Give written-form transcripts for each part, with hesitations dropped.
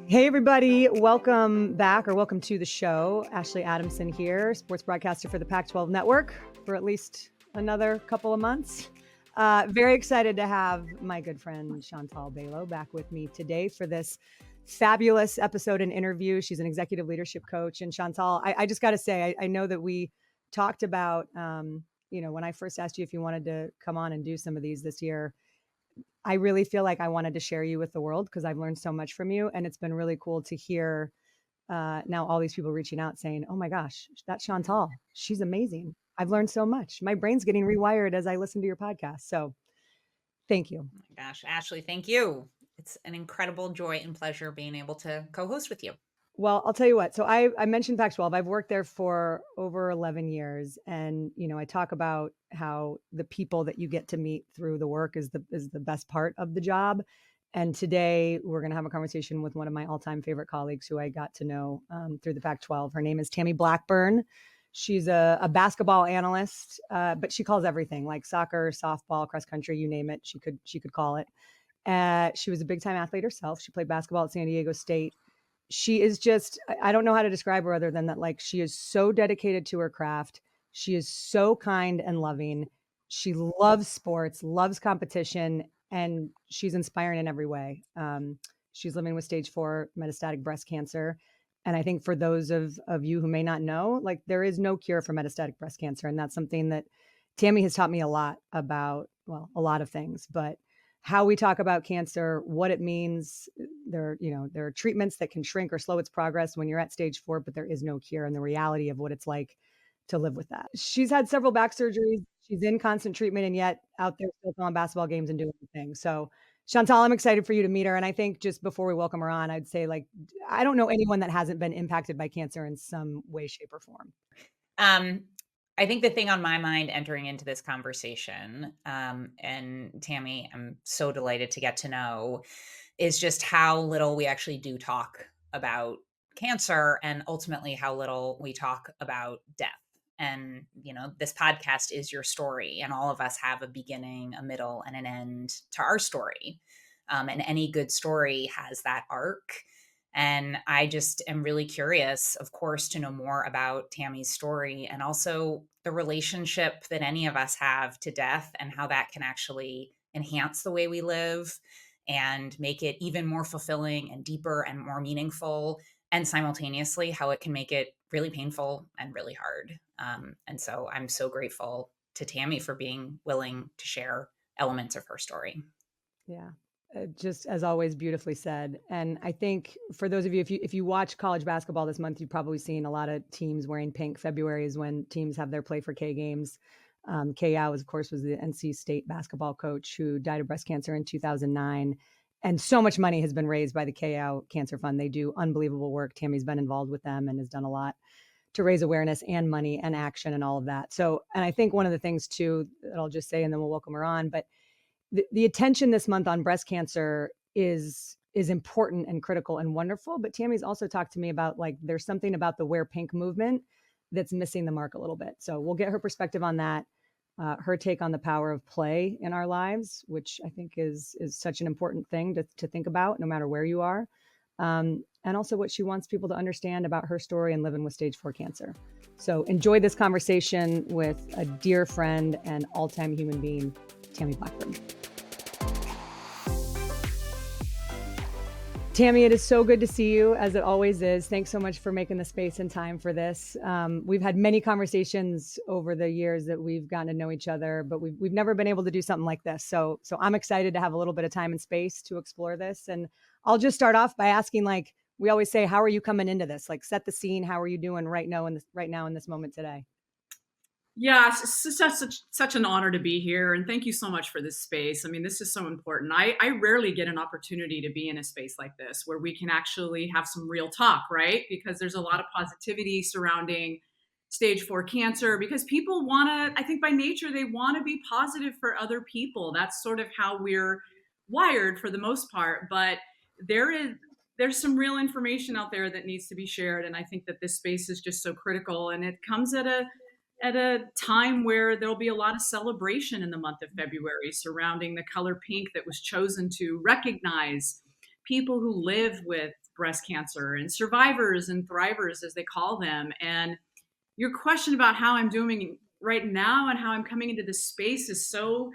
Hey, everybody. Welcome back or welcome to the show. Ashley Adamson here, sports broadcaster for the Pac-12 Network for at least another couple of months. Very excited to have my good friend Chantal Balo back with me today for this fabulous episode and interview. She's an executive leadership coach. And Chantal, I just got to say, I know that we talked about, when I first asked you if you wanted to come on and do some of these this year, I really feel like I wanted to share you with the world because I've learned so much from you. And it's been really cool to hear now all these people reaching out saying, oh my gosh, that's Chantal. She's amazing. I've learned so much. My brain's getting rewired as I listen to your podcast. So thank you. Oh my gosh, Ashley, thank you. It's an incredible joy and pleasure being able to co-host with you. Well, I'll tell you what. So I mentioned Pac-12. I've worked there for over 11 years. And, I talk about how the people that you get to meet through the work is the best part of the job. And today we're going to have a conversation with one of my all-time favorite colleagues who I got to know through the Pac-12. Her name is Tammy Blackburn. She's a basketball analyst, but she calls everything like soccer, softball, cross country, you name it. She could call it. She was a big time athlete herself. She played basketball at San Diego State. She is just, I don't know how to describe her other than that. Like, she is so dedicated to her craft. She is so kind and loving. She loves sports, loves competition, and she's inspiring in every way. She's living with stage 4 metastatic breast cancer. And I think for those of you who may not know, like, there is no cure for metastatic breast cancer. And that's something that Tammy has taught me a lot about, well, a lot of things, but how we talk about cancer, what it means. There are treatments that can shrink or slow its progress when you're at stage 4, but there is no cure, and the reality of what it's like to live with that. She's had several back surgeries. She's in constant treatment and yet out there still calling basketball games and doing things. So Chantal, I'm excited for you to meet her. And I think just before we welcome her on, I'd say, like, I don't know anyone that hasn't been impacted by cancer in some way, shape, or form. I think the thing on my mind entering into this conversation, and Tammy, I'm so delighted to get to know, is just how little we actually do talk about cancer and ultimately how little we talk about death. And, this podcast is your story, and all of us have a beginning, a middle, and an end to our story. And any good story has that arc. And I just am really curious, of course, to know more about Tammy's story and also the relationship that any of us have to death and how that can actually enhance the way we live and make it even more fulfilling and deeper and more meaningful. And simultaneously, how it can make it really painful and really hard. And so I'm so grateful to Tammy for being willing to share elements of her story. Yeah. Just as always, beautifully said. And I think for those of you, if you watch college basketball this month, you've probably seen a lot of teams wearing pink. February is when teams have their Play for K games. Kay Yao, of course, was the NC State basketball coach who died of breast cancer in 2009. And so much money has been raised by the Kay Yao Cancer Fund. They do unbelievable work. Tammy's been involved with them and has done a lot to raise awareness and money and action and all of that. So, and I think one of the things too, that I'll just say, and then we'll welcome her on, but the attention this month on breast cancer is important and critical and wonderful. But Tammy's also talked to me about, like, there's something about the wear pink movement that's missing the mark a little bit. So we'll get her perspective on that, her take on the power of play in our lives, which I think is such an important thing to think about no matter where you are. And also what she wants people to understand about her story and living with stage 4 cancer. So enjoy this conversation with a dear friend and all-time human being, Tammy Blackburn. Tammy, it is so good to see you, as it always is. Thanks so much for making the space and time for this. We've had many conversations over the years that we've gotten to know each other, but we've never been able to do something like this. So I'm excited to have a little bit of time and space to explore this. And I'll just start off by asking, like we always say, how are you coming into this? Like, set the scene. How are you doing right now in this moment today? Yeah, it's such an honor to be here. And thank you so much for this space. I mean, this is so important. I rarely get an opportunity to be in a space like this where we can actually have some real talk, right? Because there's a lot of positivity surrounding stage 4 cancer because people want to, I think by nature, they want to be positive for other people. That's sort of how we're wired for the most part. But there's some real information out there that needs to be shared. And I think that this space is just so critical. And it comes at a time where there'll be a lot of celebration in the month of February surrounding the color pink that was chosen to recognize people who live with breast cancer and survivors and thrivers, as they call them. And your question about how I'm doing right now and how I'm coming into this space is so,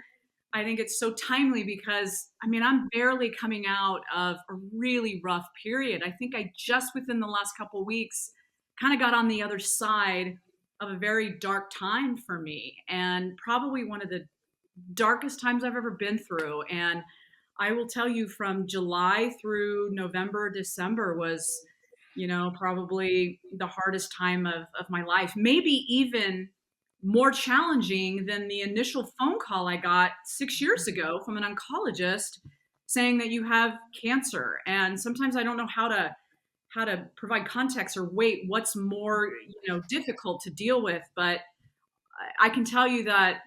I think it's so timely because I mean, I'm barely coming out of a really rough period. I think I just within the last couple of weeks kind of got on the other side of a very dark time for me, and probably one of the darkest times I've ever been through. And I will tell you, from July through November, December was, probably the hardest time of my life. Maybe even more challenging than the initial phone call I got 6 years ago from an oncologist saying that you have cancer. And sometimes I don't know how to provide context or wait, what's more, difficult to deal with. But I can tell you that,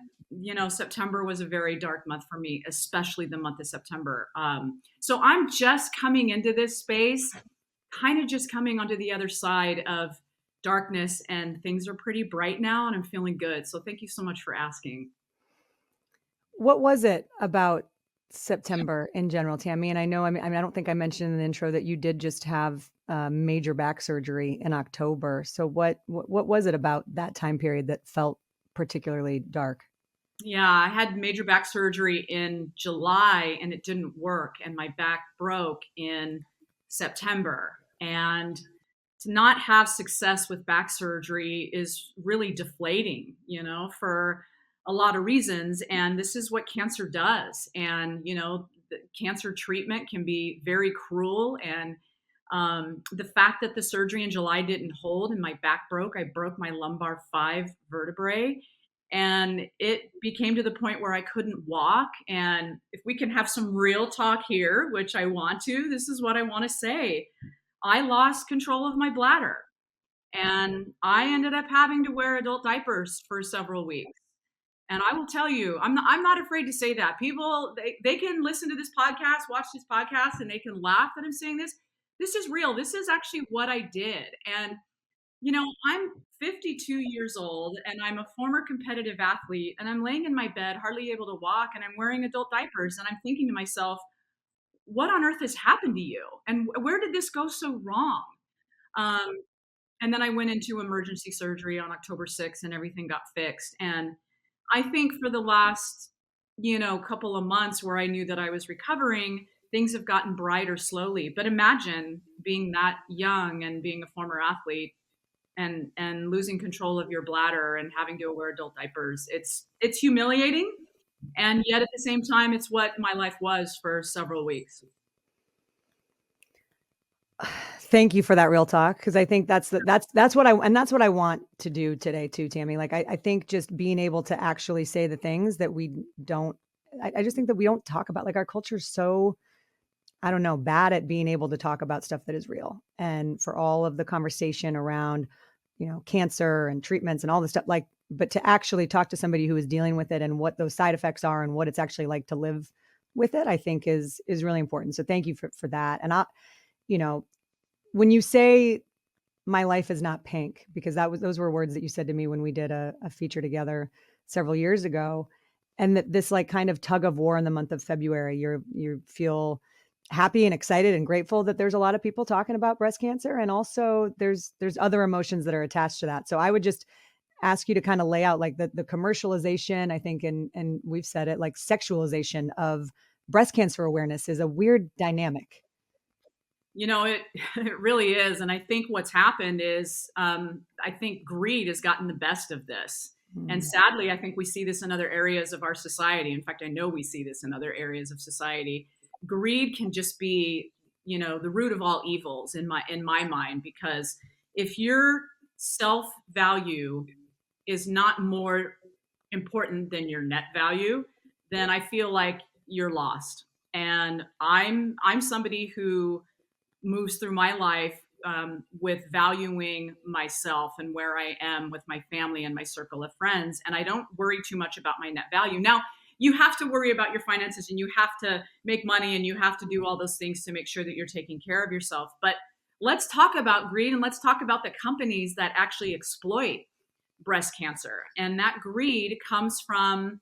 September was a very dark month for me, especially the month of September. So I'm just coming into this space, kind of just coming onto the other side of darkness, and things are pretty bright now and I'm feeling good. So thank you so much for asking. What was it about September in general, Tammy? And I don't think I mentioned in the intro that you did just have major back surgery in October. So what was it about that time period that felt particularly dark? Yeah, I had major back surgery in July and it didn't work, and my back broke in September. And to not have success with back surgery is really deflating, for a lot of reasons. And this is what cancer does. And, the cancer treatment can be very cruel. And the fact that the surgery in July didn't hold and my back broke, I broke my lumbar 5 vertebrae. And it became to the point where I couldn't walk. And if we can have some real talk here, which I want to, this is what I want to say. I lost control of my bladder and I ended up having to wear adult diapers for several weeks. And I will tell you, I'm not afraid to say that. People, they can listen to this podcast, watch this podcast, and they can laugh that I'm saying this. This is real. This is actually what I did. And, I'm 52 years old and I'm a former competitive athlete, and I'm laying in my bed, hardly able to walk, and I'm wearing adult diapers. And I'm thinking to myself, what on earth has happened to you? And where did this go so wrong? Um, and then I went into emergency surgery on October 6th and everything got fixed. And I think for the last, couple of months where I knew that I was recovering, things have gotten brighter slowly. But imagine being that young and being a former athlete and losing control of your bladder and having to wear adult diapers. It's humiliating. And yet at the same time, it's what my life was for several weeks. Thank you for that real talk, because I think that's what I want to do today too, Tammy. Like I think just being able to actually say the things that we don't. I just think that we don't talk about. Like our culture's so, I don't know, bad at being able to talk about stuff that is real. And for all of the conversation around, cancer and treatments and all this stuff, like, but to actually talk to somebody who is dealing with it and what those side effects are and what it's actually like to live with it, I think is really important. So thank you for that. And you know, when you say my life is not pink, because those were words that you said to me when we did a feature together several years ago, and that this like kind of tug of war in the month of February, you feel happy and excited and grateful that there's a lot of people talking about breast cancer, and also there's other emotions that are attached to that. So I would just ask you to kind of lay out like the commercialization, I think, and we've said it, like sexualization of breast cancer awareness is a weird dynamic. It it really is. And I think what's happened is I think greed has gotten the best of this. And sadly, I think we see this in other areas of our society. In fact, I know we see this in other areas of society. Greed can just be, the root of all evils in my mind, because if your self-value is not more important than your net value, then I feel like you're lost. And I'm somebody who moves through my life with valuing myself and where I am with my family and my circle of friends. And I don't worry too much about my net value. Now, you have to worry about your finances and you have to make money and you have to do all those things to make sure that you're taking care of yourself. But let's talk about greed, and let's talk about the companies that actually exploit breast cancer. And that greed comes from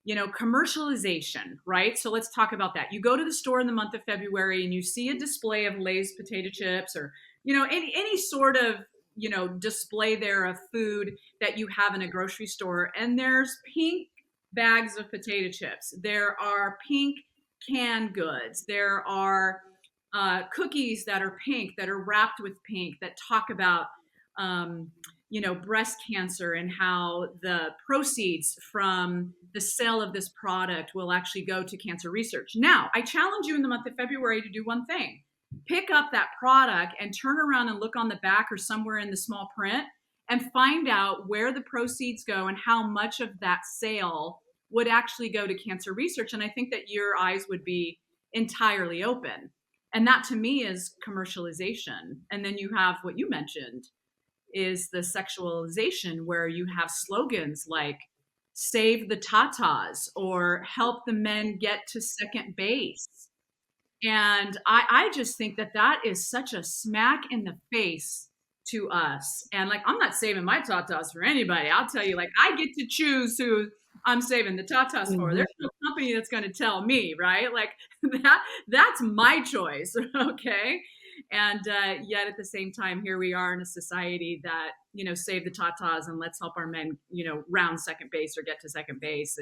commercialization, right? So let's talk about that. You go to the store in the month of February and you see a display of Lay's potato chips, or, any sort of, display there of food that you have in a grocery store. And there's pink bags of potato chips. There are pink canned goods. There are cookies that are pink, that are wrapped with pink, that talk about, breast cancer, and how the proceeds from the sale of this product will actually go to cancer research. Now, I challenge you in the month of February to do one thing. Pick up that product and turn around and look on the back or somewhere in the small print and find out where the proceeds go and how much of that sale would actually go to cancer research. And I think that your eyes would be entirely open. And that to me is commercialization. And then you have what you mentioned is the sexualization, where you have slogans like save the tatas or help the men get to second base. And I just think that that is such a smack in the face to us. And like, I'm not saving my tatas for anybody. I'll tell you, like, I get to choose who I'm saving the tatas for. There's no company that's going to tell me, right? Like that's my choice. Okay. And yet at the same time, here we are in a society that, save the tatas and let's help our men, round second base or get to second base.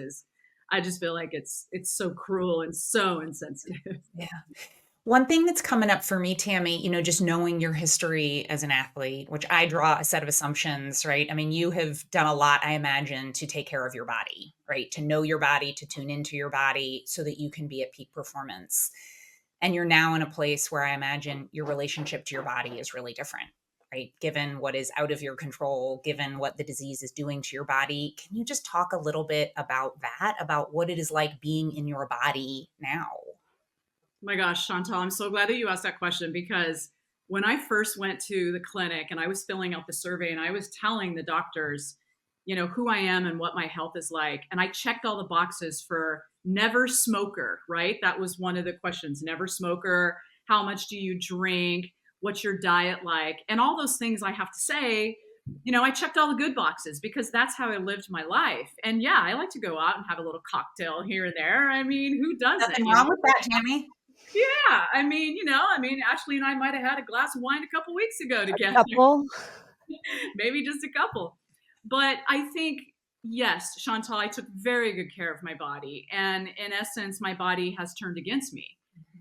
I just feel like it's so cruel and so insensitive. Yeah. One thing that's coming up for me, Tammy, just knowing your history as an athlete, which I draw a set of assumptions, right? I mean, you have done a lot, I imagine, to take care of your body, right? To know your body, to tune into your body so that you can be at peak performance. And you're now in a place where I imagine your relationship to your body is really different, right? Given what is out of your control, given what the disease is doing to your body. Can you just talk a little bit about that, about what it is like being in your body now? My gosh, Chantal, I'm so glad that you asked that question, because when I first went to the clinic and I was filling out the survey and I was telling the doctors, who I am and what my health is like, and I checked all the boxes for never smoker, right? That was one of the questions, never smoker, how much do you drink, what's your diet like? And all those things I have to say, I checked all the good boxes because that's how I lived my life. And yeah, I like to go out and have a little cocktail here and there. I mean, who doesn't? Nothing wrong with that, Tammy. Yeah, Ashley and I might have had a glass of wine a couple weeks ago together. Couple. Maybe just a couple. But I think, yes, Chantal, I took very good care of my body. And in essence, my body has turned against me.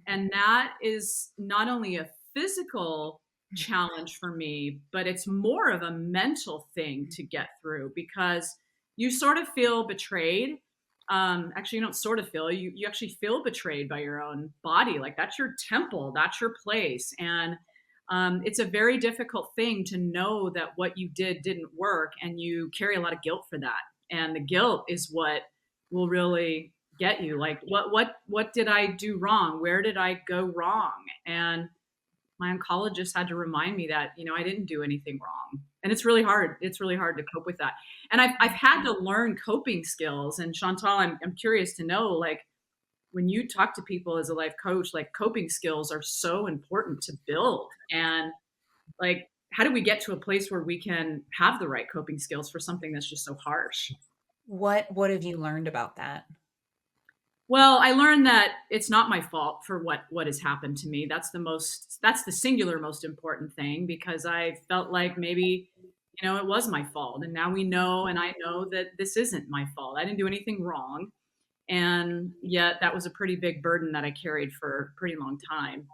And that is not only a physical challenge for me, but it's more of a mental thing to get through, because you sort of feel betrayed. Actually, you don't sort of feel, you actually feel betrayed by your own body. Like, that's your temple, that's your place. And it's a very difficult thing to know that what you did didn't work, and you carry a lot of guilt for that. And the guilt is what will really get you. Like, what did I do wrong? Where did I go wrong? And my oncologist had to remind me that, I didn't do anything wrong. And it's really hard. It's really hard to cope with that. And I've had to learn coping skills. And Chantal, I'm curious to know, like, when you talk to people as a life coach, like, coping skills are so important to build. And like, how do we get to a place where we can have the right coping skills for something that's just so harsh? What have you learned about that? Well, I learned that it's not my fault for what has happened to me. That's the singular most important thing, because I felt like maybe, it was my fault. And now we know, and I know that this isn't my fault. I didn't do anything wrong. And yet that was a pretty big burden that I carried for a pretty long time.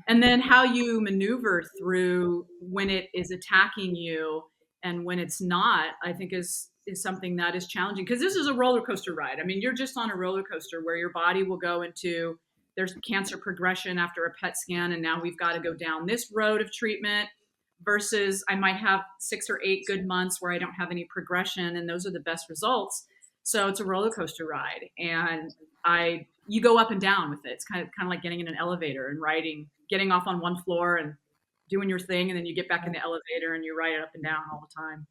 And then how you maneuver through when it is attacking you and when it's not, I think is something that is challenging, because this is a roller coaster ride. I mean, you're just on a roller coaster where your body will go into, there's cancer progression after a PET scan, and now we've got to go down this road of treatment, versus I might have 6 or 8 good months where I don't have any progression, and those are the best results. So it's a roller coaster ride, and you go up and down with it. It's kind of like getting in an elevator and getting off on one floor and doing your thing, and then you get back in the elevator and you ride it up and down all the time.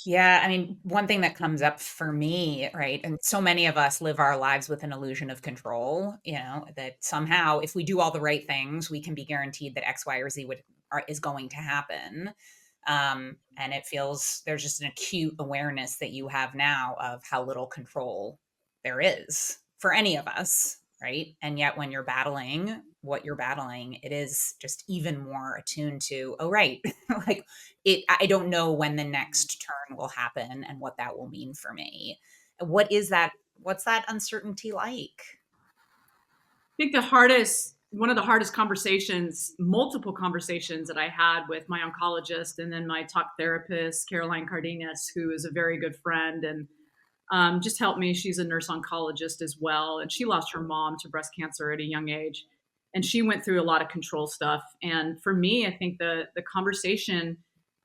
Yeah, I mean, one thing that comes up for me, right, and so many of us live our lives with an illusion of control, that somehow if we do all the right things, we can be guaranteed that X, Y, or Z is going to happen. And it feels there's just an acute awareness that you have now of how little control there is for any of us, right? And yet when you're battling what you're battling, it is just even more attuned to, oh, right. Like I don't know when the next turn will happen and what that will mean for me. What is that? What's that uncertainty like? I think one of the hardest conversations, multiple conversations that I had with my oncologist and then my talk therapist, Caroline Cardenas, who is a very good friend and just helped me. She's a nurse oncologist as well. And she lost her mom to breast cancer at a young age. And she went through a lot of control stuff. And for me, I think the conversation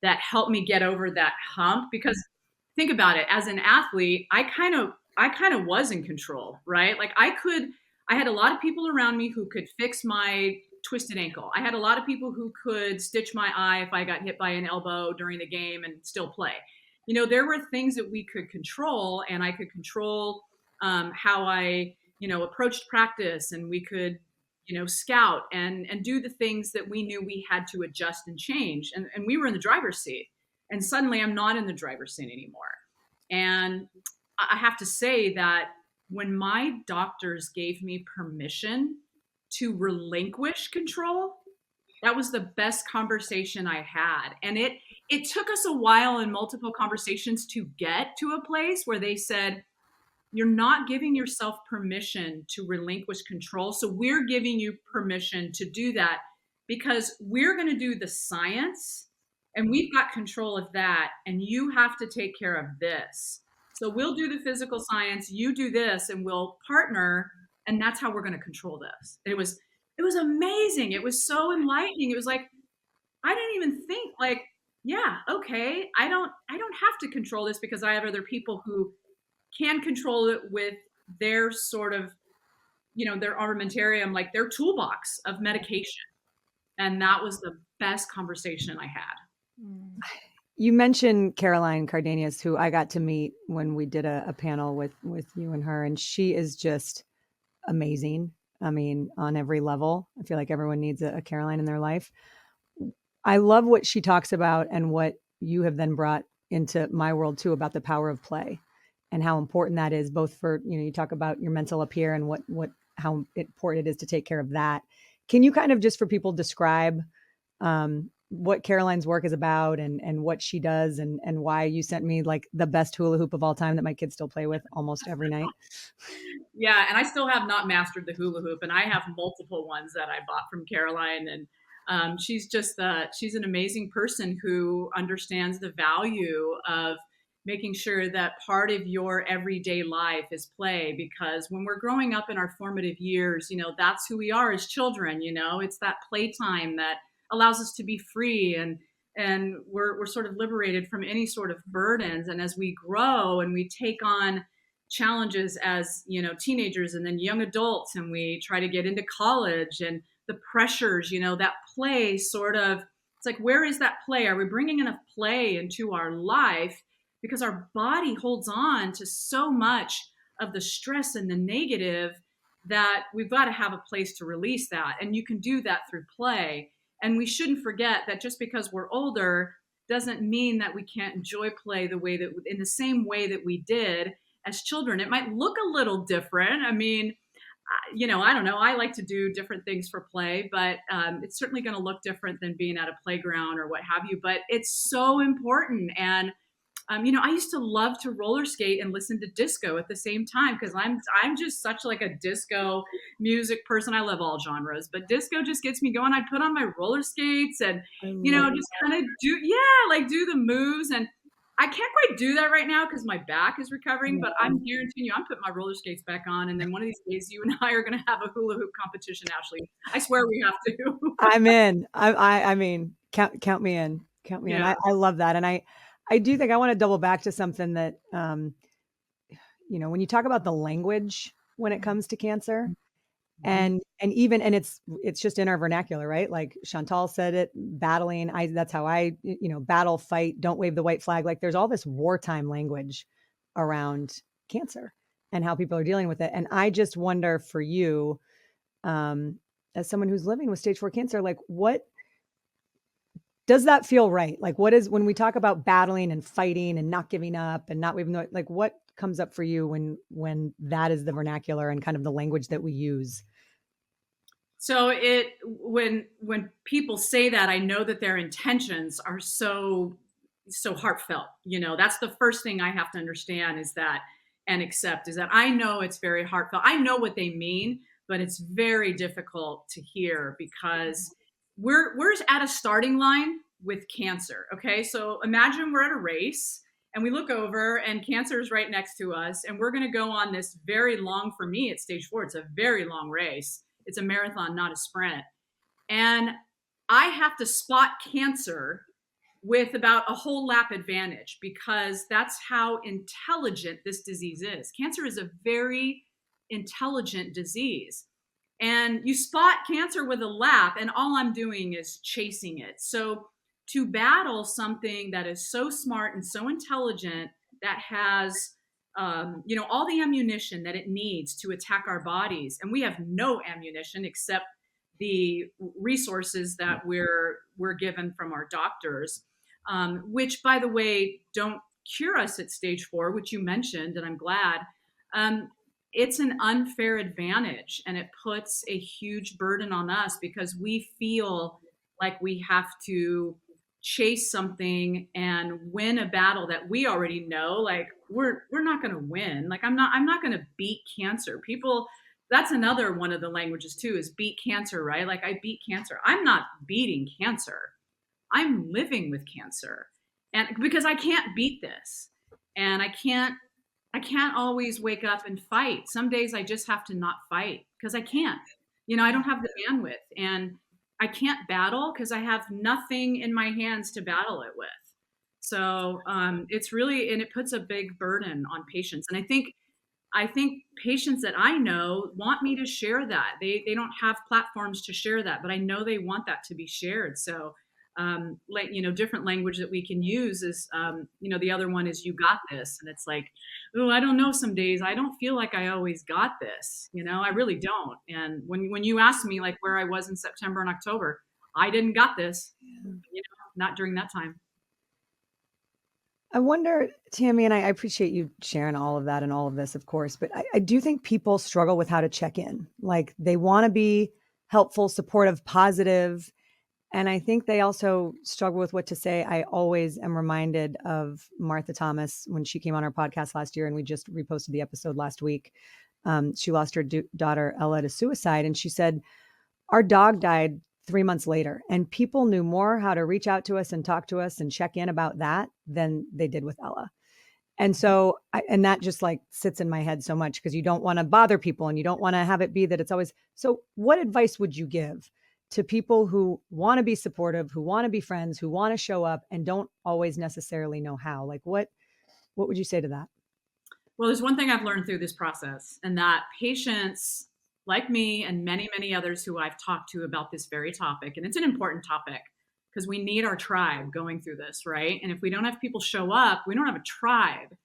that helped me get over that hump, because think about it, as an athlete, I kind of was in control, right? Like I had a lot of people around me who could fix my twisted ankle. I had a lot of people who could stitch my eye if I got hit by an elbow during the game and still play. There were things that we could control, and I could control how I, approached practice, and we could, scout and do the things that we knew we had to adjust and change. And we were in the driver's seat, and suddenly I'm not in the driver's seat anymore. And I have to say that when my doctors gave me permission to relinquish control, that was the best conversation I had. And it took us a while in multiple conversations to get to a place where they said, you're not giving yourself permission to relinquish control. So we're giving you permission to do that because we're going to do the science and we've got control of that. And you have to take care of this. So we'll do the physical science, you do this, and we'll partner. And that's how we're going to control this. It was amazing. It was so enlightening. It was like, I didn't even think like, yeah, okay, I don't have to control this because I have other people who can control it with their sort of, their armamentarium, like their toolbox of medication. And that was the best conversation I had. You mentioned Caroline Cardenas, who I got to meet when we did a panel with you and her, and she is just amazing. I mean, on every level. I feel like everyone needs a Caroline in their life. I love what she talks about and what you have then brought into my world too, about the power of play and how important that is, both for, you talk about your mental up here and how important it is to take care of that. Can you kind of, just for people, describe what Caroline's work is about and what she does and why you sent me like the best hula hoop of all time that my kids still play with almost every night? Yeah, and I still have not mastered the hula hoop, and I have multiple ones that I bought from Caroline. And she's an amazing person who understands the value of making sure that part of your everyday life is play, because when we're growing up in our formative years, that's who we are as children. It's that playtime that allows us to be free, and we're sort of liberated from any sort of burdens. And as we grow and we take on challenges as teenagers and then young adults, and we try to get into college, and the pressures, that play sort of, it's like, where is that play? Are we bringing enough play into our life? Because our body holds on to so much of the stress and the negative that we've got to have a place to release that. And you can do that through play. And we shouldn't forget that just because we're older doesn't mean that we can't enjoy play in the same way that we did as children. It might look a little different. I mean, I don't know. I like to do different things for play, but it's certainly going to look different than being at a playground or what have you. But it's so important. And I used to love to roller skate and listen to disco at the same time, because I'm just such like a disco music person. I love all genres, but disco just gets me going. I put on my roller skates and just kind of do the moves. And I can't quite do that right now because my back is recovering, but I'm guaranteeing you, I'm putting my roller skates back on. And then one of these days, you and I are going to have a hula hoop competition, Ashley. I swear we have to. I'm in. I mean, count me in. Count me in. I love that. And I do think I want to double back to something that, when you talk about the language when it comes to cancer, and it's just in our vernacular, right? Like Chantal said it, battling. That's how I, battle, fight, don't wave the white flag. Like there's all this wartime language around cancer and how people are dealing with it. And I just wonder for you, as someone who's living with stage 4 cancer, like what does that feel right? Like, what is, when we talk about battling and fighting and not giving up and not even like, what comes up for you when that is the vernacular and kind of the language that we use? So when people say that, I know that their intentions are so heartfelt. That's the first thing I have to understand is that and accept is that I know it's very heartfelt. I know what they mean, but it's very difficult to hear because we're at a starting line with cancer. Okay, so imagine we're at a race and we look over and cancer is right next to us, and we're going to go on this very long. For me, at stage 4, it's a very long race. It's a marathon, not a sprint. And I have to spot cancer with about a whole lap advantage because that's how intelligent this disease is. Cancer is a very intelligent disease. And you spot cancer with a lap, and all I'm doing is chasing it. So to battle something that is so smart and so intelligent, that has all the ammunition that it needs to attack our bodies, and we have no ammunition except the resources that we're given from our doctors, which, by the way, don't cure us at stage 4, which you mentioned, and I'm glad. It's an unfair advantage, and it puts a huge burden on us because we feel like we have to chase something and win a battle that we already know, like we're not going to win. Like I'm not going to beat cancer. People, that's another one of the languages too, is beat cancer, right? Like I beat cancer. I'm not beating cancer. I'm living with cancer. And because I can't beat this, and I can't always wake up and fight. Some days I just have to not fight because I can't. I don't have the bandwidth, and I can't battle because I have nothing in my hands to battle it with. So it's really, and it puts a big burden on patients. And I think patients that I know want me to share that. They don't have platforms to share that, but I know they want that to be shared. So different language that we can use is, the other one is "you got this," and it's like, oh, I don't know. Some days I don't feel like I always got this. I really don't. And when you asked me like where I was in September and October, I didn't got this. Not during that time. I wonder, Tammy, and I appreciate you sharing all of that and all of this, of course, but I do think people struggle with how to check in. Like they want to be helpful, supportive, positive. And I think they also struggle with what to say. I always am reminded of Martha Thomas when she came on our podcast last year, and we just reposted the episode last week. She lost her daughter, Ella, to suicide. And she said, our dog died 3 months later, and people knew more how to reach out to us and talk to us and check in about that than they did with Ella. And so, and that just like sits in my head so much because you don't want to bother people and you don't want to have it be that it's always. So what advice would you give to people who want to be supportive, who want to be friends, who want to show up and don't always necessarily know how? Like what would you say to that? Well, there's one thing I've learned through this process, and that patients like me and many, many others who I've talked to about this very topic, and it's an important topic because we need our tribe going through this, right? And if we don't have people show up, we don't have a tribe.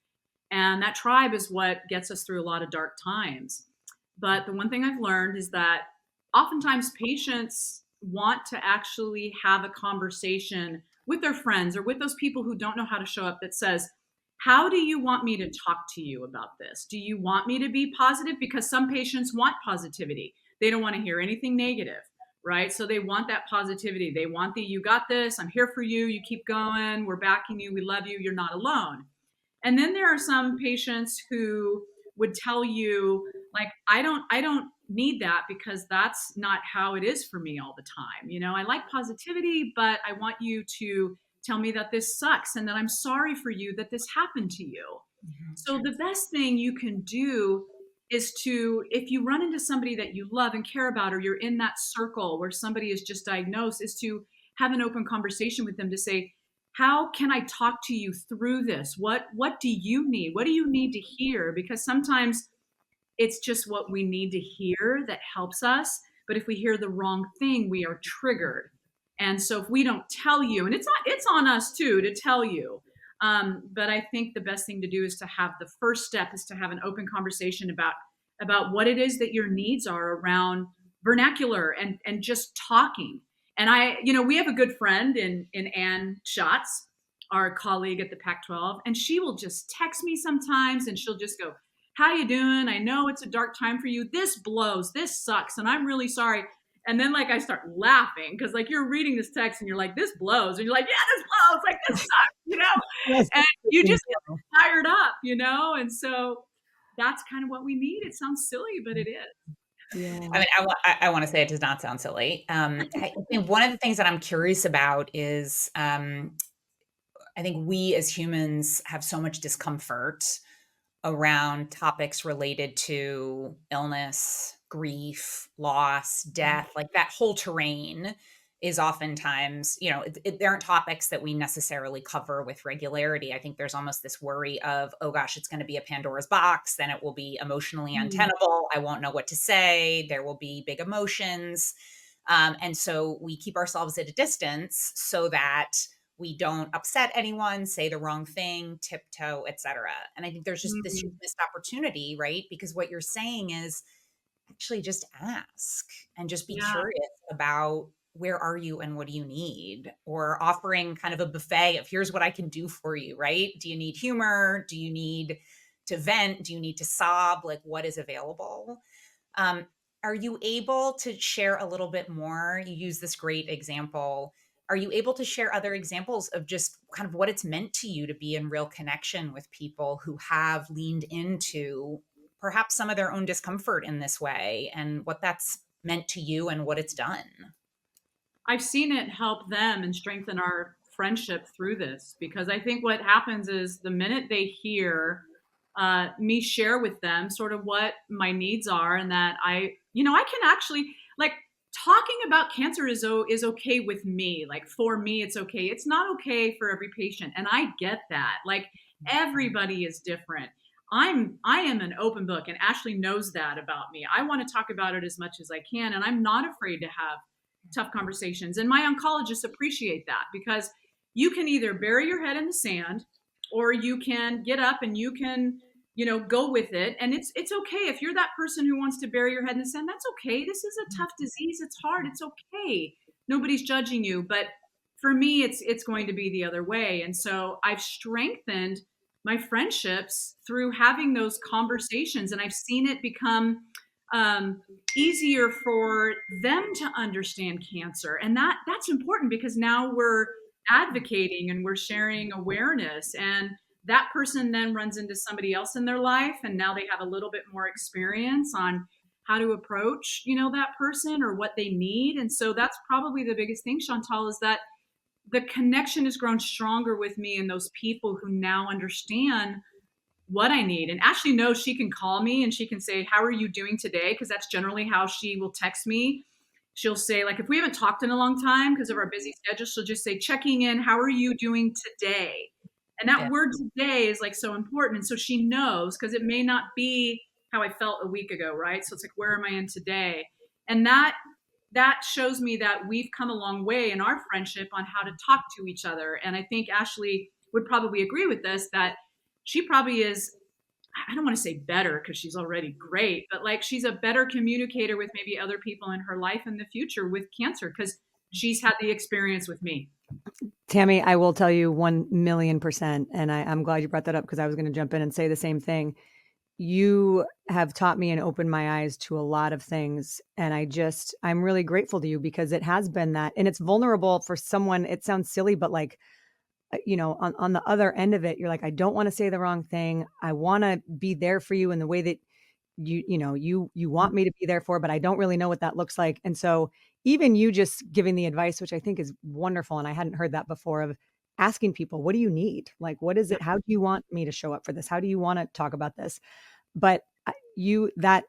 And that tribe is what gets us through a lot of dark times. But the one thing I've learned is that oftentimes patients want to actually have a conversation with their friends or with those people who don't know how to show up that says, how do you want me to talk to you about this? Do you want me to be positive? Because some patients want positivity. They don't want to hear anything negative, right? So they want that positivity. They want the, you got this, I'm here for you, you keep going, we're backing you, we love you, you're not alone. And then there are some patients who would tell you, like, I don't need that because that's not how it is for me all the time. I like positivity, but I want you to tell me that this sucks and that I'm sorry for you that this happened to you. Mm-hmm. So the best thing you can do is to, if you run into somebody that you love and care about, or you're in that circle where somebody is just diagnosed, is to have an open conversation with them to say, how can I talk to you through this? What do you need? What do you need to hear? Because sometimes it's just what we need to hear that helps us. But if we hear the wrong thing, we are triggered. And so if we don't tell you, and it's on us too to tell you. But I think the best thing to do is to have, the first step is to have an open conversation about what it is that your needs are around vernacular and just talking. And we have a good friend in Ann Schatz, our colleague at the Pac-12, and she will just text me sometimes, and she'll just go, "How you doing? I know it's a dark time for you. This blows. This sucks, and I'm really sorry." And then like I start laughing because like you're reading this text and you're like, "This blows," and you're like, "Yeah, this blows. Like this sucks," Yes, and you me just too. get fired up, and so that's kind of what we need. It sounds silly, but it is. I Yeah. mean, I want to say it does not sound silly. I think one of the things that I'm curious about is I think we as humans have so much discomfort around topics related to illness, grief, loss, death, like that whole terrain is oftentimes, there aren't topics that we necessarily cover with regularity. I think there's almost this worry of, oh gosh, it's going to be a Pandora's box, then it will be emotionally Mm, untenable. I won't know what to say. There will be big emotions. And so we keep ourselves at a distance so that we don't upset anyone, say the wrong thing, tiptoe, etc. And I think there's just this huge mm, missed opportunity, right? Because what you're saying is actually just ask and just be yeah. curious about where are you and what do you need? Or offering kind of a buffet of here's what I can do for you, right? Do you need humor? Do you need to vent? Do you need to sob? Like what is available? Um, are you able to share a little bit more? You use this great example. Are you able to share other examples of just kind of what it's meant to you to be in real connection with people who have leaned into perhaps some of their own discomfort in this way and what that's meant to you and what it's done? I've seen it help them and strengthen our friendship through this because I think what happens is the minute they hear me share with them sort of what my needs are and that I can actually like talking about cancer is okay with me. Like for me, it's okay. It's not okay for every patient. And I get that. Like everybody is different. I am an open book and Ashley knows that about me. I want to talk about it as much as I can. And I'm not afraid to have tough conversations. And my oncologists appreciate that because you can either bury your head in the sand or you can get up and you can, go with it. And it's okay if you're that person who wants to bury your head in the sand. That's okay. This is a tough disease. It's hard. It's okay. Nobody's judging you. But for me, it's going to be the other way. And so I've strengthened my friendships through having those conversations, and I've seen it become um, easier for them to understand cancer, and that's important because now we're advocating and we're sharing awareness, and that person then runs into somebody else in their life, and now they have a little bit more experience on how to approach that person or what they need. And so that's probably the biggest thing, Chantal, is that the connection has grown stronger with me and those people who now understand what I need. And Ashley knows she can call me and she can say, "How are you doing today?" Because that's generally how she will text me. She'll say, like, if we haven't talked in a long time because of our busy schedule, she'll just say, "Checking in, how are you doing today?" And that Yeah. word today is like so important. And so she knows because it may not be how I felt a week ago, right? So it's like, where am I in today? And that shows me that we've come a long way in our friendship on how to talk to each other. And I think Ashley would probably agree with this that she probably is, I don't want to say better because she's already great, but like she's a better communicator with maybe other people in her life in the future with cancer because she's had the experience with me. Tammy, I will tell you 1,000,000%. And I'm glad you brought that up because I was going to jump in and say the same thing. You have taught me and opened my eyes to a lot of things. And I'm really grateful to you because it has been that. And it's vulnerable for someone. It sounds silly, but like, on the other end of it, you're like, I don't want to say the wrong thing. I want to be there for you in the way that you want me to be there for, but I don't really know what that looks like. And so even you just giving the advice, which I think is wonderful. And I hadn't heard that before, of asking people, what do you need? Like, what is Yeah. it? How do you want me to show up for this? How do you want to talk about this? But that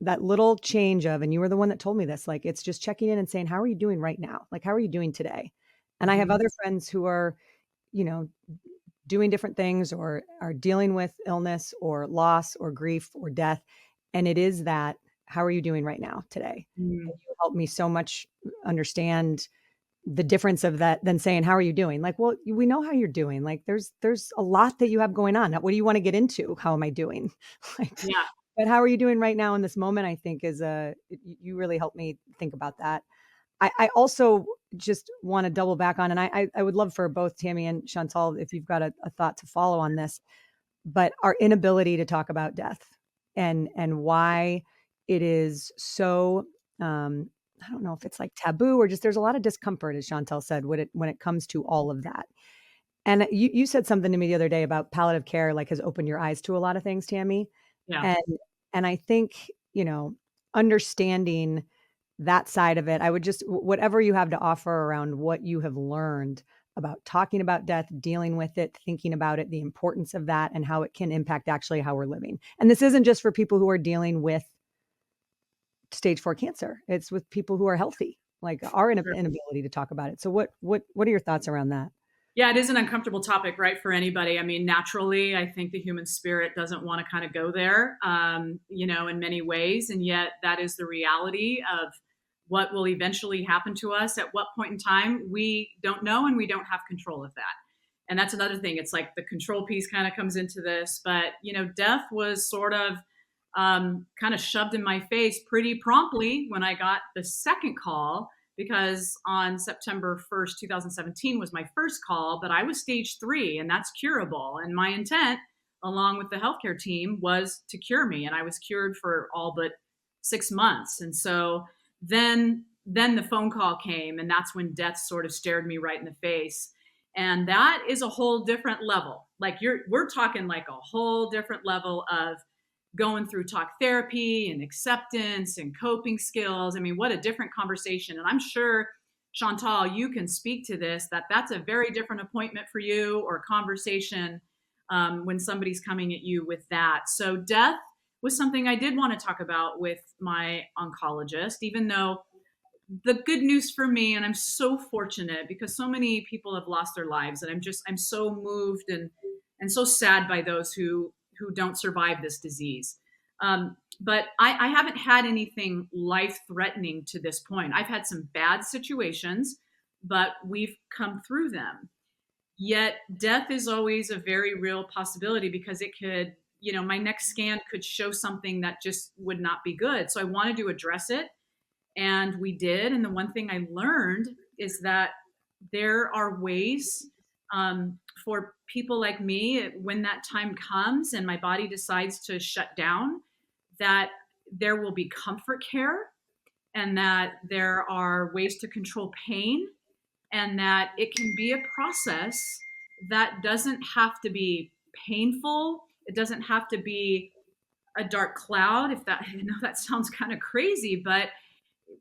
little change of, and you were the one that told me this, like, it's just checking in and saying, how are you doing right now? Like, how are you doing today? And I have Mhm. other friends who are, you know, doing different things or are dealing with illness or loss or grief or death. And it is that, how are you doing right now today? Mm. And you help me so much understand the difference of that than saying, how are you doing? Like, well, we know how you're doing. Like there's a lot that you have going on. What do you want to get into? How am I doing? Like, Yeah. but how are you doing right now in this moment? I think you really helped me think about that. I also just want to double back on, and I would love for both Tammy and Chantal, if you've got a thought to follow on this, but our inability to talk about death and why it is so, I don't know if it's like taboo or just there's a lot of discomfort, as Chantal said, when it comes to all of that. And you said something to me the other day about palliative care, like, has opened your eyes to a lot of things, Tammy. Yeah. And I think, understanding that side of it, I would just whatever you have to offer around what you have learned about talking about death, dealing with it, thinking about it, the importance of that, and how it can impact actually how we're living. And this isn't just for people who are dealing with stage 4 cancer. It's with people who are healthy, like our Sure. inability to talk about it. So what are your thoughts around that? Yeah, it is an uncomfortable topic, right, for anybody. I mean, naturally, I think the human spirit doesn't want to kind of go there, in many ways. And yet, that is the reality of what will eventually happen to us. At what point in time, we don't know, and we don't have control of that. And that's another thing. It's like the control piece kind of comes into this. But, death was sort of kind of shoved in my face pretty promptly when I got the second call, because on September 1st, 2017 was my first call, but I was stage 3 and that's curable. And my intent, along with the healthcare team, was to cure me. And I was cured for all but 6 months. And so then the phone call came, and that's when death sort of stared me right in the face. And that is a whole different level. Like we're talking like a whole different level of going through talk therapy and acceptance and coping skills. I mean, what a different conversation. And I'm sure, Chantal, you can speak to this, that's a very different appointment for you or conversation when somebody's coming at you with that. So death was something I did want to talk about with my oncologist, even though the good news for me, and I'm so fortunate because so many people have lost their lives, and I'm so moved and so sad by those who don't survive this disease. But I haven't had anything life threatening to this point. I've had some bad situations, but we've come through them. Yet death is always a very real possibility, because it could, my next scan could show something that just would not be good. So I wanted to address it, and we did. And the one thing I learned is that there are ways for people like me, when that time comes and my body decides to shut down, that there will be comfort care, and that there are ways to control pain, and that it can be a process that doesn't have to be painful. It doesn't have to be a dark cloud. If that, that sounds kind of crazy, but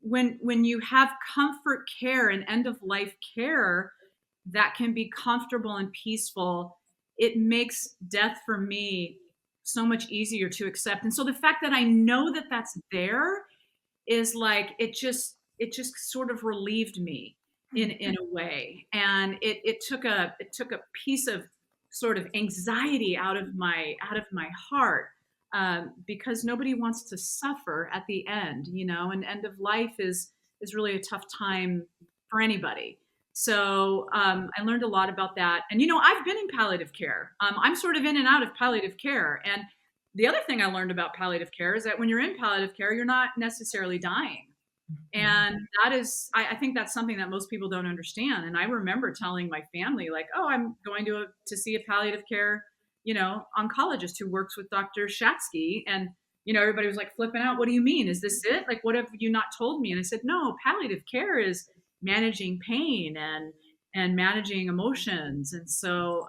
when you have comfort care and end of life care that can be comfortable and peaceful, it makes death for me so much easier to accept. And so the fact that I know that that's there is like, it just sort of relieved me in a way. And it took a piece of sort of anxiety out of my heart, because nobody wants to suffer at the end, and end of life is really a tough time for anybody. So I learned a lot about that. And, I've been in palliative care. I'm sort of in and out of palliative care. And the other thing I learned about palliative care is that when you're in palliative care, you're not necessarily dying. And that is, I think that's something that most people don't understand. And I remember telling my family, like, oh, I'm going to see a palliative care, oncologist who works with Dr. Shatsky. And, everybody was like flipping out. What do you mean? Is this it? Like, what have you not told me? And I said, no, palliative care is managing pain and managing emotions. And so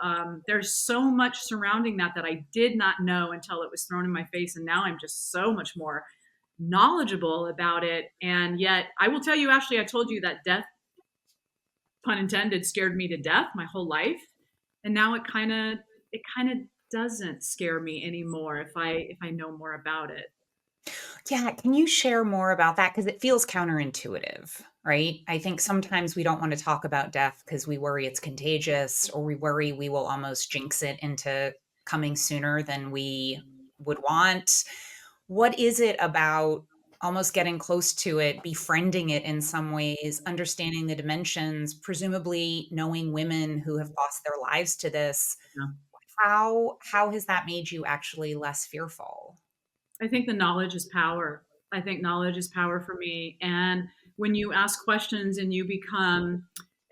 there's so much surrounding that I did not know until it was thrown in my face. And now I'm just so much more knowledgeable about it. And yet I will tell you, Ashley, I told you that death, pun intended, scared me to death my whole life. And now it kind of doesn't scare me anymore if I know more about it. Yeah, can you share more about that? Because it feels counterintuitive, right? I think sometimes we don't want to talk about death because we worry it's contagious, or we worry we will almost jinx it into coming sooner than we would want. What is it about almost getting close to it, befriending it in some ways, understanding the dimensions, presumably knowing women who have lost their lives to this? Yeah. How has that made you actually less fearful? I think the knowledge is power. I think knowledge is power for me. And when you ask questions and you become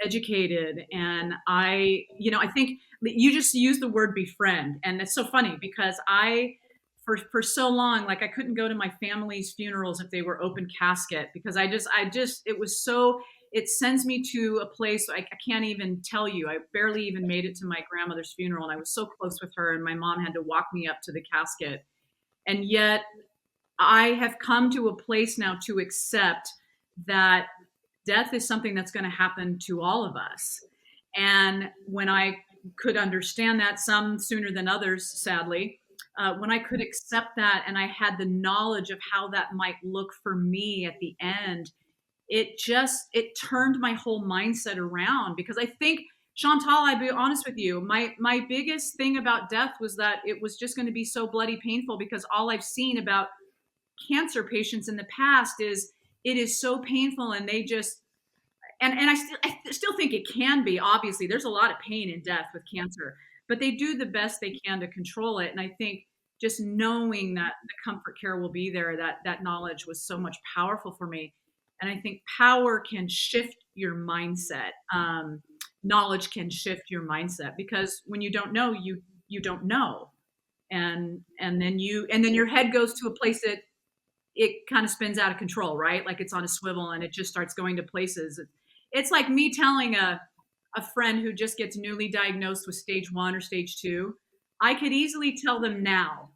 educated. And I think you just use the word befriend. And it's so funny because for so long, like I couldn't go to my family's funerals if they were open casket because it was so, it sends me to a place I can't even tell you. I barely even made it to my grandmother's funeral and I was so close with her and my mom had to walk me up to the casket. And yet I have come to a place now to accept that death is something that's going to happen to all of us. And when I could understand that, some sooner than others, sadly, when I could accept that and I had the knowledge of how that might look for me at the end, it turned my whole mindset around. Because I think, Chantal, I'll be honest with you, my biggest thing about death was that it was just going to be so bloody painful, because all I've seen about cancer patients in the past is it is so painful, and they just and I still think it can be. Obviously, there's a lot of pain in death with cancer, but they do the best they can to control it. And I think just knowing that the comfort care will be there, that knowledge was so much powerful for me. And I think power can shift your mindset. Knowledge can shift your mindset, because when you don't know, you don't know, and then your head goes to a place that it kind of spins out of control, right? Like it's on a swivel and it just starts going to places. It's like me telling a friend who just gets newly diagnosed with stage 1 or stage 2, I could easily tell them now,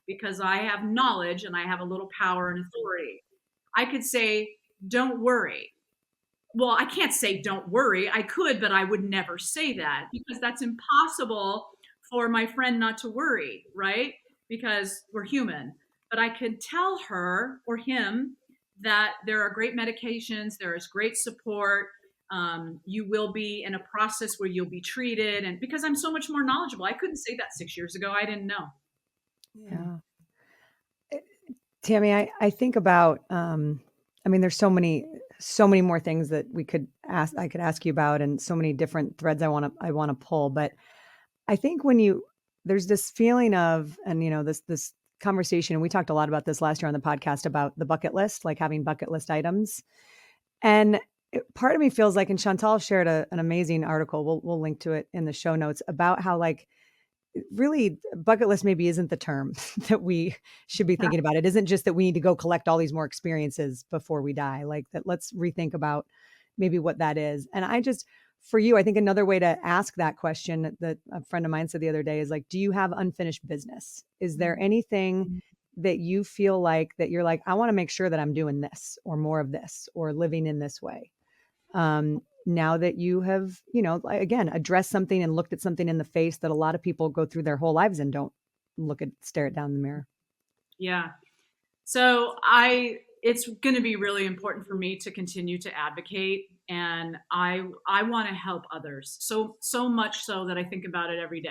because I have knowledge and I have a little power and authority. I could say, don't worry. Well, I can't say don't worry. I could, but I would never say that, because that's impossible for my friend not to worry, right? Because we're human. But I could tell her or him that there are great medications, there is great support. You will be in a process where you'll be treated. And because I'm so much more knowledgeable, I couldn't say that 6 years ago. I didn't know. Yeah. Tammy, I think about, there's so many more things that I could ask you about, and so many different threads I want to pull. But I think there's this feeling of, and this conversation, and we talked a lot about this last year on the podcast about the bucket list, like having bucket list items. And part of me feels like, and Chantal shared an amazing article, we'll link to it in the show notes, about how like really bucket list maybe isn't the term that we should be thinking about. It isn't just that we need to go collect all these more experiences before we die. Like that, let's rethink about maybe what that is. And for you, I think another way to ask that question that a friend of mine said the other day is like, do you have unfinished business? Is there anything that you feel like that you're like, I want to make sure that I'm doing this or more of this or living in this way? Now that you have, again, addressed something and looked at something in the face that a lot of people go through their whole lives and don't stare it down in the mirror. Yeah. So it's going to be really important for me to continue to advocate, and I want to help others. So much so that I think about it every day.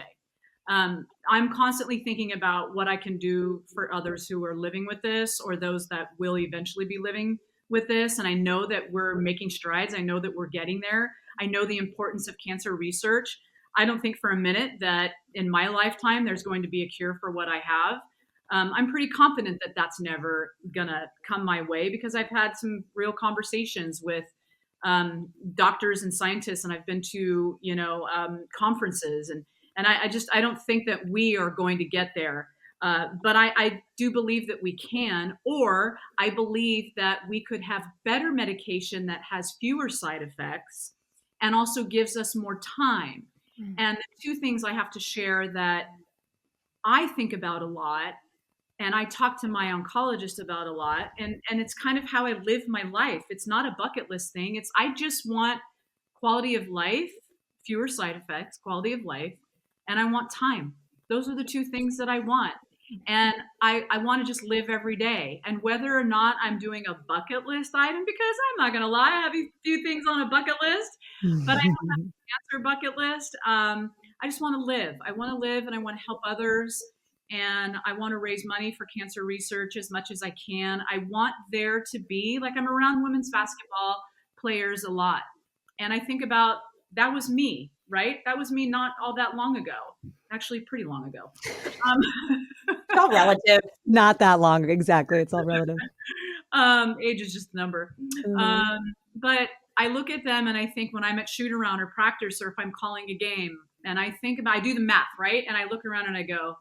I'm constantly thinking about what I can do for others who are living with this, or those that will eventually be living with this. And I know that we're making strides. I know that we're getting there. I know the importance of cancer research. I don't think for a minute that in my lifetime there's going to be a cure for what I have. I'm pretty confident that that's never gonna come my way, because I've had some real conversations with doctors and scientists, and I've been to conferences, and I don't think that we are going to get there. But I do believe that we can, or I believe that we could have better medication that has fewer side effects and also gives us more time. And the two things I have to share that I think about a lot, and I talk to my oncologist about a lot, and it's kind of how I live my life. It's not a bucket list thing. I just want quality of life, fewer side effects, quality of life, and I want time. Those are the two things that I want. And I want to just live every day. And whether or not I'm doing a bucket list item, because I'm not going to lie, I have a few things on a bucket list, but I don't have a cancer bucket list. I just want to live. I want to live, and I want to help others. And I want to raise money for cancer research as much as I can. I want there to be, like, I'm around women's basketball players a lot. And I think about, that was me, right? That was me not all that long ago. Actually, pretty long ago. It's all relative. Not that long. Exactly. It's all relative. Age is just a number. Mhm. But I look at them and I think when I'm at shoot around or practice, or if I'm calling a game, and I think about, I do the math, right? And I look around and I go,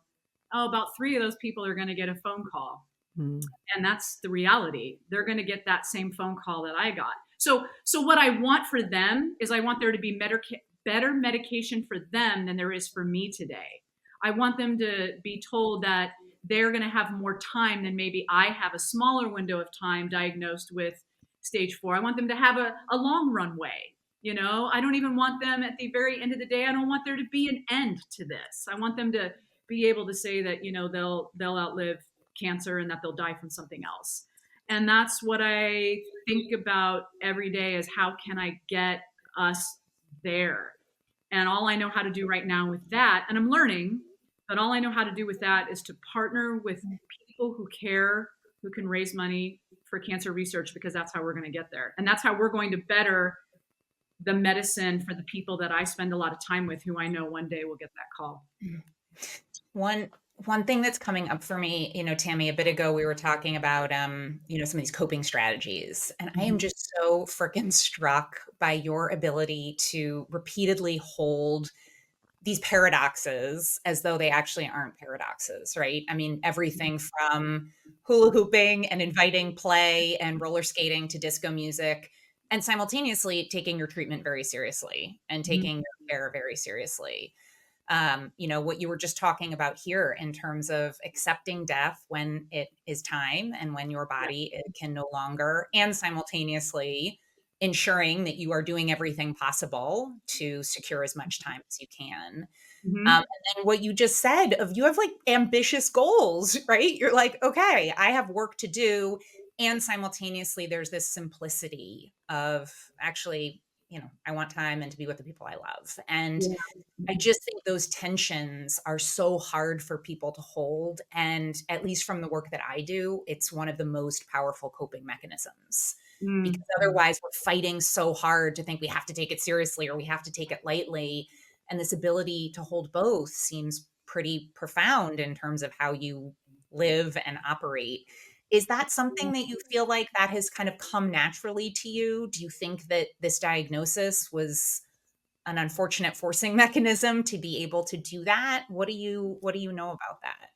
oh, about 3 of those people are going to get a phone call. Mhm. And that's the reality. They're going to get that same phone call that I got. So what I want for them is I want there to be better medication for them than there is for me today. I want them to be told that they're going to have more time than maybe I have, a smaller window of time diagnosed with stage 4. I want them to have a long runway. I don't even want them at the very end of the day. I don't want there to be an end to this. I want them to be able to say that, they'll outlive cancer and that they'll die from something else. And that's what I think about every day, is how can I get us there? And all I know how to do right now with that, and I'm learning, but all I know how to do with that is to partner with people who care, who can raise money for cancer research, because that's how we're going to get there. And that's how we're going to better the medicine for the people that I spend a lot of time with, who I know one day will get that call. One thing that's coming up for me, Tammy, a bit ago, we were talking about, some of these coping strategies, and I am just so freaking struck by your ability to repeatedly hold these paradoxes as though they actually aren't paradoxes, right? I mean, everything from hula hooping and inviting play and roller skating to disco music, and simultaneously taking your treatment very seriously and taking your care very seriously. What you were just talking about here in terms of accepting death when it is time and when your body can no longer, and simultaneously ensuring that you are doing everything possible to secure as much time as you can. And then what you just said of, you have like ambitious goals, right? You're like, okay, I have work to do. And simultaneously, there's this simplicity of, actually, I want time and to be with the people I love. And I just think those tensions are so hard for people to hold. And at least from the work that I do, it's one of the most powerful coping mechanisms, because otherwise we're fighting so hard to think we have to take it seriously or we have to take it lightly. And this ability to hold both seems pretty profound in terms of how you live and operate. Is that something that you feel like that has kind of come naturally to you? Do you think that this diagnosis was an unfortunate forcing mechanism to be able to do that? What do you know about that?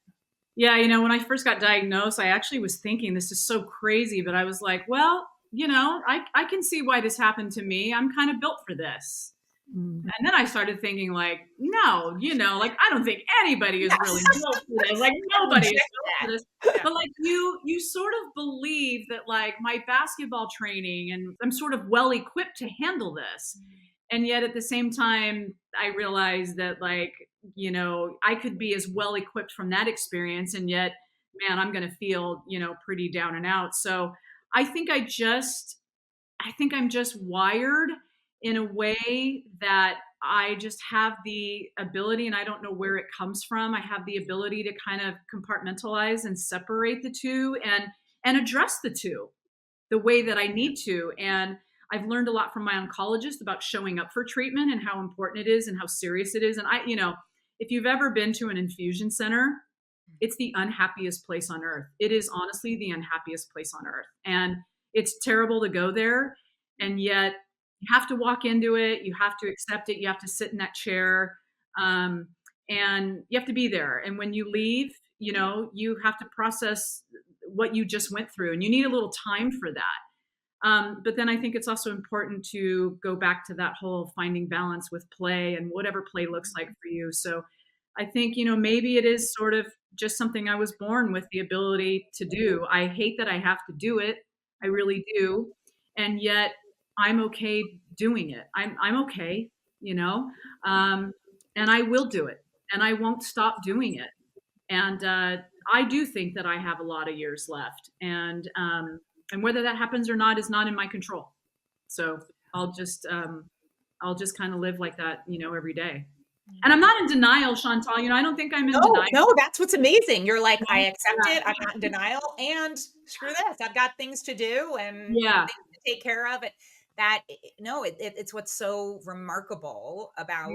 Yeah, when I first got diagnosed, I actually was thinking, this is so crazy, but I was like, well, I can see why this happened to me. I'm kind of built for this. Mhm. And then I started thinking, like, no, like, I don't think anybody is really built for this. Like, nobody is built for this. But like, you sort of believe that, like, my basketball training, and I'm sort of well equipped to handle this. And yet at the same time, I realized that, like, I could be as well equipped from that experience, and yet, man, I'm going to feel, pretty down and out. So I think I'm just wired in a way that I just have the ability, and I don't know where it comes from. I have the ability to kind of compartmentalize and separate the two, and address the two the way that I need to. And I've learned a lot from my oncologist about showing up for treatment and how important it is and how serious it is. And if you've ever been to an infusion center, it's the unhappiest place on earth. It is honestly the unhappiest place on earth. And it's terrible to go there. And yet you have to walk into it. You have to accept it. You have to sit in that chair. And you have to be there. And when you leave, you have to process what you just went through, and you need a little time for that. But then I think it's also important to go back to that whole finding balance with play, and whatever play looks like for you. So I think, maybe it is sort of just something I was born with the ability to do. I hate that I have to do it. I really do. And yet I'm okay doing it. I'm okay, you know, um, and I will do it, and I won't stop doing it. And I do think that I have a lot of years left, and whether that happens or not is not in my control. So I'll just kind of live like that, every day. And I'm not in denial, Chantal. I don't think I'm in No, denial. no, that's what's amazing. You're like, I accept Yeah. it. I'm not in denial. And screw this. I've got things to do and Yeah. things to take care of. it's what's so remarkable about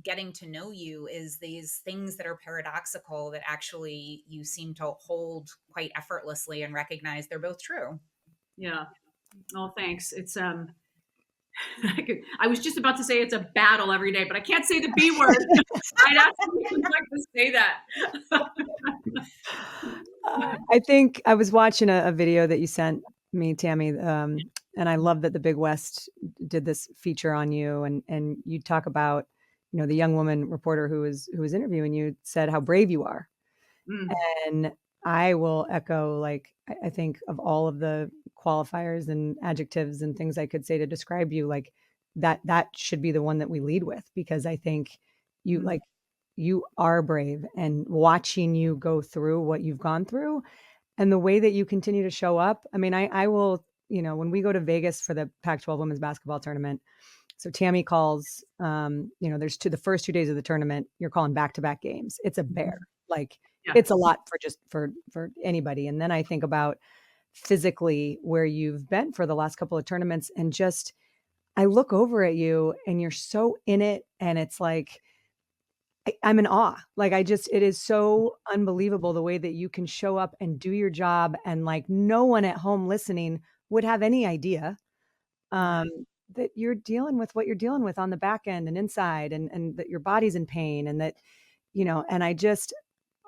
getting to know you is these things that are paradoxical that actually you seem to hold quite effortlessly and recognize they're both true. Yeah. Oh, thanks. It's I was just about to say it's a battle every day, but I can't say the B word. I'd actually like to say that. I think I was watching a video that you sent me, Tammy, and I love that the Big West did this feature on you, and you talk about, the young woman reporter who was interviewing you said how brave you are, Mm, and I will echo, like, I think of all of the qualifiers and adjectives and things I could say to describe you, like that should be the one that we lead with, because I think you mm, like you are brave, and watching you go through what you've gone through and the way that you continue to show up. I mean, I will, when we go to Vegas for the Pac-12 women's basketball tournament, so Tammy calls, there's the first 2 days of the tournament, you're calling back-to-back games. It's a bear. Like, yeah. it's a lot for anybody. And then I think about physically where you've been for the last couple of tournaments, and just I look over at you and you're so in it, and it's like I'm in awe. Like, it is so unbelievable the way that you can show up and do your job, and like no one at home listening would have any idea um, that you're dealing with what you're dealing with on the back end and inside, and that your body's in pain, and that, and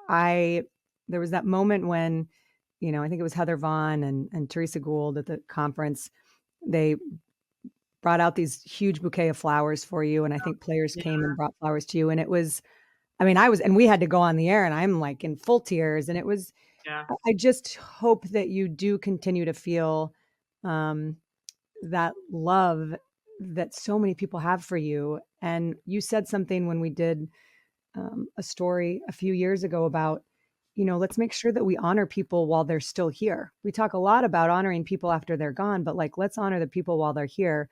I there was that moment when, I think it was Heather Vaughn and Teresa Gould at the conference. They brought out these huge bouquet of flowers for you, and I think players Yeah. came and brought flowers to you, and it was, I mean, and we had to go on the air, and I'm like in full tears, and it was, Yeah. I just hope that you do continue to feel um, that love that so many people have for you. And you said something when we did a story a few years ago about, let's make sure that we honor people while they're still here. We talk a lot about honoring people after they're gone, but like, let's honor the people while they're here.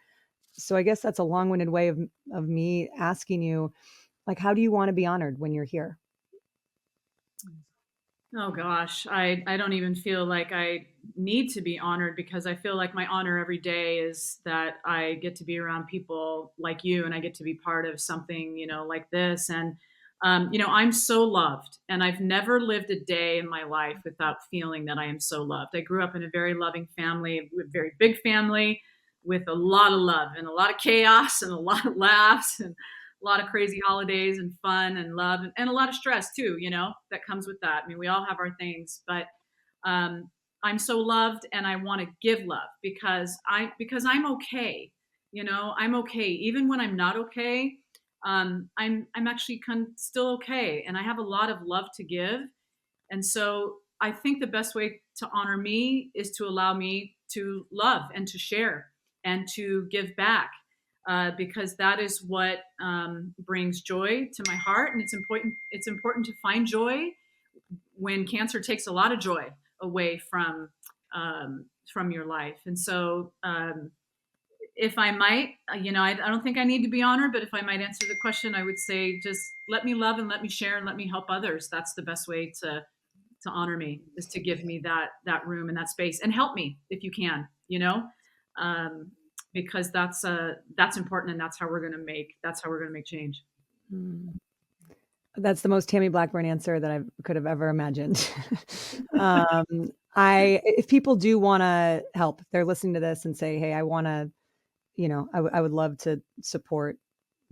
So I guess that's a long-winded way of me asking you, like, how do you want to be honored when you're here? Oh gosh, I don't even feel like I need to be honored, because I feel like my honor every day is that I get to be around people like you, and I get to be part of something, like this. And I'm so loved, and I've never lived a day in my life without feeling that I am so loved. I grew up in a very loving family, a very big family, with a lot of love and a lot of chaos and a lot of laughs and a lot of crazy holidays and fun and love, and a lot of stress too, that comes with that. I mean, we all have our things, but um, I'm so loved, and I want to give love because I'm okay. I'm okay even when I'm not okay. I'm actually still okay, and I have a lot of love to give. And so I think the best way to honor me is to allow me to love and to share and to give back, because that is what brings joy to my heart. And it's important. It's important to find joy when cancer takes a lot of joy away from your life. And so, if I might, I don't think I need to be honored, but if I might answer the question, I would say just let me love and let me share and let me help others. That's the best way to honor me, is to give me that room and that space, and help me if you can, um, because that's important, and that's how we're gonna make change. Mm. That's the most Tammy Blackburn answer that I could have ever imagined. If people do want to help, they're listening to this and say, "Hey, I want to," I would love to support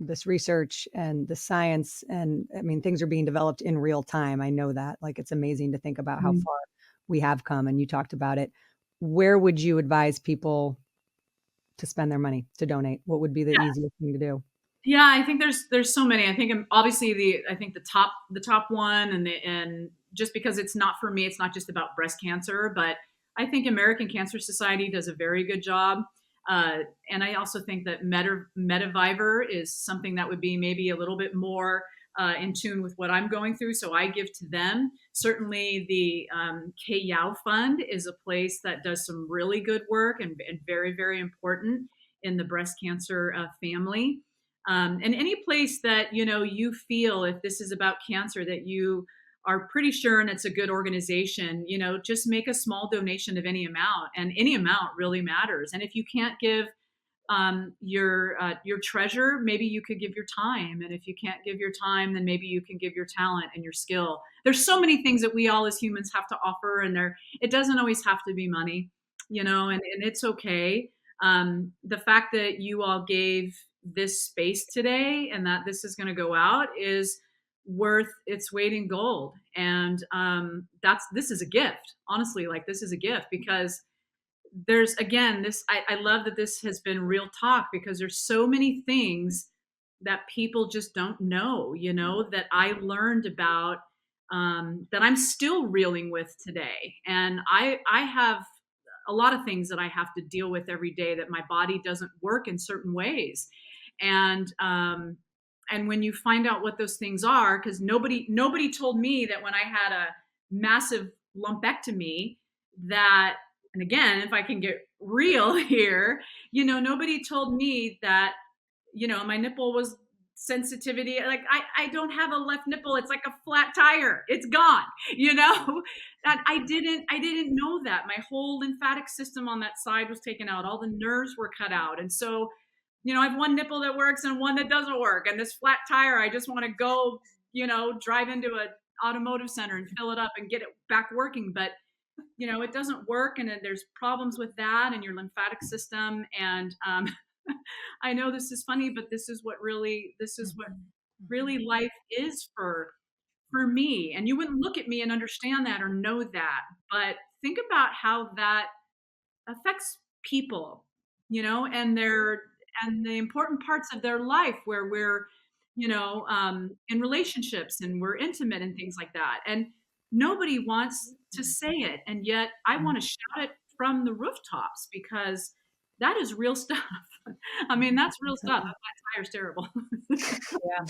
this research and the science. And I mean, things are being developed in real time. I know that. Like, it's amazing to think about how Mm. far we have come. And you talked about it. Where would you advise people to spend their money, to donate? What would be the easiest thing to do? Yeah, I think there's so many. I think obviously I think the top one, and just because it's not for me, it's not just about breast cancer, but I think American Cancer Society does a very good job. And I also think that Metaviver is something that would be maybe a little bit more in tune with what I'm going through. So I give to them. Certainly, the K Yao Fund is a place that does some really good work, and very, very important in the breast cancer family. And any place that you feel, if this is about cancer, that you are pretty sure and it's a good organization, just make a small donation of any amount, and any amount really matters. And if you can't give your treasure, maybe you could give your time. And if you can't give your time, then maybe you can give your talent and your skill. There's so many things that we all as humans have to offer, and it doesn't always have to be money, and it's okay. The fact that you all gave this space today and that this is going to go out is worth its weight in gold. And this is a gift, honestly. Like, this is a gift, because there's, again, I love that this has been real talk, because there's so many things that people just don't know, that I learned about, that I'm still reeling with today. And I have a lot of things that I have to deal with every day, that my body doesn't work in certain ways. And when you find out what those things are, because nobody told me that when I had a massive lumpectomy, that, and again, if I can get real here, nobody told me that, my nipple was sensitivity. Like, I don't have a left nipple. It's like a flat tire. It's gone, that I didn't know that. My whole lymphatic system on that side was taken out. All the nerves were cut out. And so, I have one nipple that works and one that doesn't work. And this flat tire, I just want to go, drive into an automotive center and fill it up and get it back working. But it doesn't work, and then there's problems with that and your lymphatic system. And I know this is funny, but this is what really life is for me. And you wouldn't look at me and understand that or know that, but think about how that affects people, and the important parts of their life, where we're, in relationships and we're intimate and things like that. And nobody wants to say it. And yet I want to shout it from the rooftops, because that is real stuff. I mean, that's real stuff. That tire's terrible. Yeah.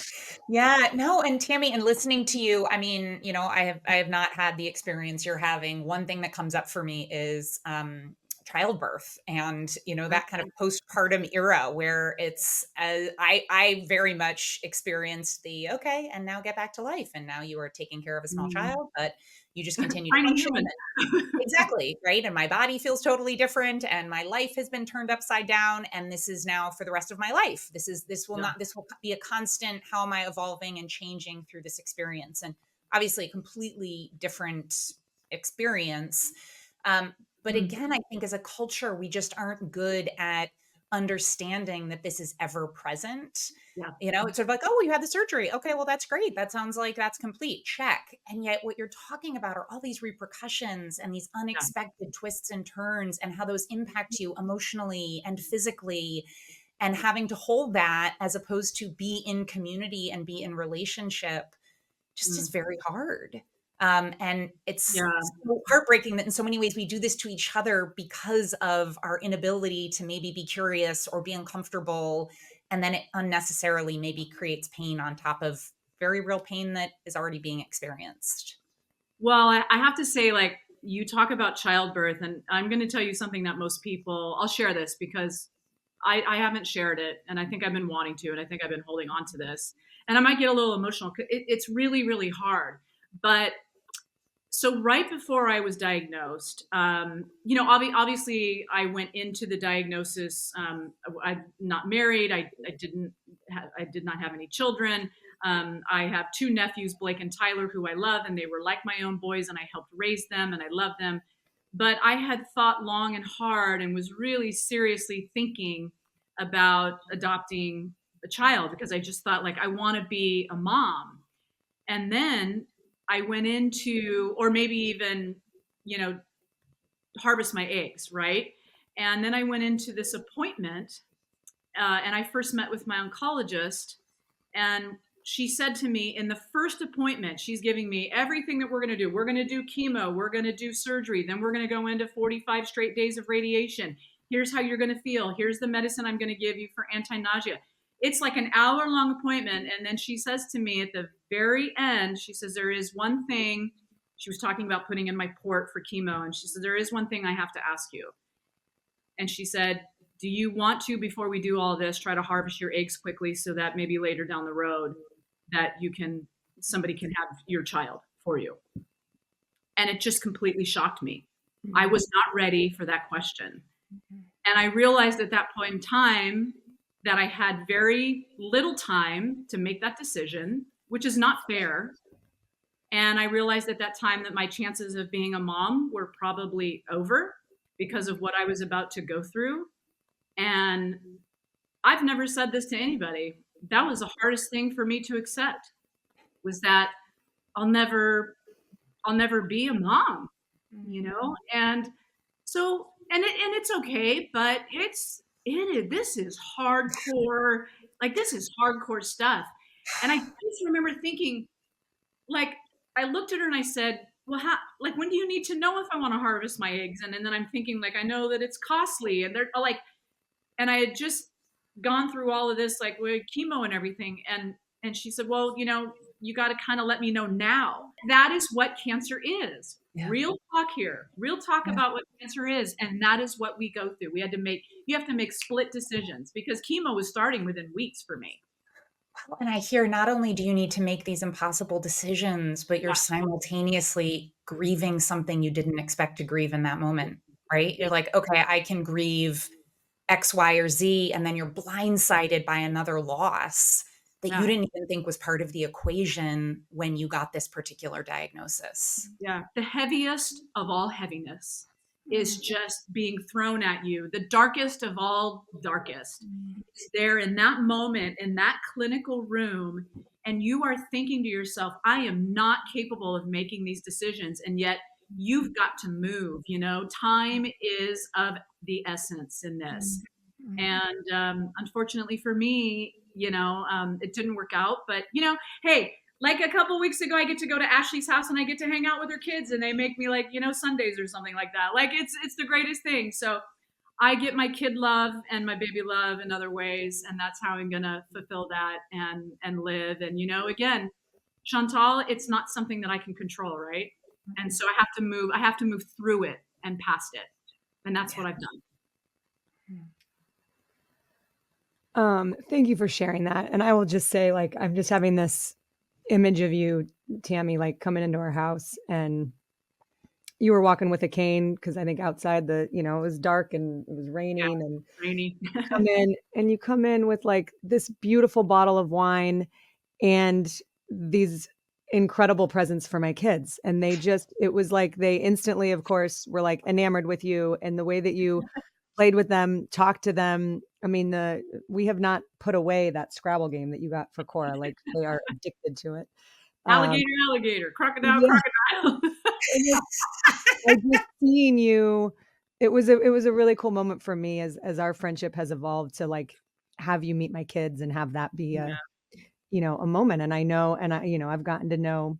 Yeah. No. And Tammy, and listening to you, I mean, I have not had the experience you're having. One thing that comes up for me is childbirth, and that kind of postpartum era, where it's I very much experienced the, okay, and now get back to life, and now you are taking care of a small child, but you just continue to Tiny function. human. Exactly, right? And my body feels totally different, and my life has been turned upside down, and this is now for the rest of my life. This will be a constant, how am I evolving and changing through this experience? And obviously a completely different experience. But again, I think as a culture, we just aren't good at understanding that this is ever present. Yeah. It's sort of like, oh, you had the surgery. Okay, well, that's great. That sounds like that's complete. Check. And yet what you're talking about are all these repercussions and these unexpected twists and turns, and how those impact you emotionally and physically, and having to hold that, as opposed to be in community and be in relationship, just is very hard. And it's so heartbreaking that in so many ways we do this to each other because of our inability to maybe be curious or be uncomfortable. And then it unnecessarily maybe creates pain on top of very real pain that is already being experienced. Well, I have to say, like, you talk about childbirth, and I'm going to tell you something that most people, I'll share this because I haven't shared it, and I think I've been wanting to, and I think I've been holding on to this. And I might get a little emotional. It's really, really hard. But so right before I was diagnosed, obviously I went into the diagnosis. I'm not married. I did not have any children. I have two nephews, Blake and Tyler, who I love, and they were like my own boys, and I helped raise them, and I love them. But I had thought long and hard, and was really seriously thinking about adopting a child, because I just thought, like, I want to be a mom. And then I went into, or maybe even, harvest my eggs, right? And then I went into this appointment, and I first met with my oncologist, and she said to me in the first appointment, she's giving me everything that we're going to do. We're going to do chemo. We're going to do surgery. Then we're going to go into 45 straight days of radiation. Here's how you're going to feel. Here's the medicine I'm going to give you for anti-nausea. It's like an hour-long appointment. And then she says to me at the very end, she says, there is one thing. She was talking about putting in my port for chemo. And she said, there is one thing I have to ask you. And she said, do you want to, before we do all this, try to harvest your eggs quickly, so that maybe later down the road that somebody can have your child for you? And it just completely shocked me. I was not ready for that question. And I realized at that point in time that I had very little time to make that decision, which is not fair. And I realized at that time that my chances of being a mom were probably over because of what I was about to go through. And I've never said this to anybody. That was the hardest thing for me to accept, was that I'll never I'll never be a mom, you know? And so and it's okay, but this is hardcore, like this is hardcore stuff. And I just remember thinking, like, I looked at her and I said, well, how, like, when do you need to know if I want to harvest my eggs? And then I'm thinking, like, I know that it's costly, and they're like, and I had just gone through all of this, like with chemo and everything. And she said, well, you got to kind of let me know now. That is what cancer is. Yeah. Real talk here, real talk Yeah. about what cancer is. And that is what we go through. You have to make split decisions, because chemo was starting within weeks for me. And I hear, not only do you need to make these impossible decisions, but you're Yeah. simultaneously grieving something you didn't expect to grieve in that moment, right? You're like, okay, I can grieve X, Y, or Z, and then you're blindsided by another loss that you Yeah. didn't even think was part of the equation when you got this particular diagnosis. Yeah. The heaviest of all heaviness is just being thrown at you. The darkest of all darkest is there in that moment, in that clinical room. And you are thinking to yourself, I am not capable of making these decisions. And yet you've got to move. Time is of the essence in this. And unfortunately for me, it didn't work out. But, hey, like a couple weeks ago, I get to go to Ashley's house and I get to hang out with her kids, and they make me, like, Sundays or something like that. Like, it's the greatest thing. So I get my kid love and my baby love in other ways, and that's how I'm gonna fulfill that and live. And again, Chantal, it's not something that I can control, right? And so I have to move. I have to move through it and past it, and that's what I've done. Thank you for sharing that. And I will just say, like, I'm just having this image of you, Tammy, like coming into our house, and you were walking with a cane, because I think outside it was dark and it was raining, and Rainy. you come in with like this beautiful bottle of wine and these incredible presents for my kids. And it was like they instantly, of course, were like enamored with you, and the way that you played with them, talked to them. I mean, we have not put away that Scrabble game that you got for Cora. Like, they are addicted to it. Alligator, crocodile, Yeah. crocodile. Like, just seeing you, it was a really cool moment for me, as our friendship has evolved, to like have you meet my kids and have that be a moment. And I know, and I've gotten to know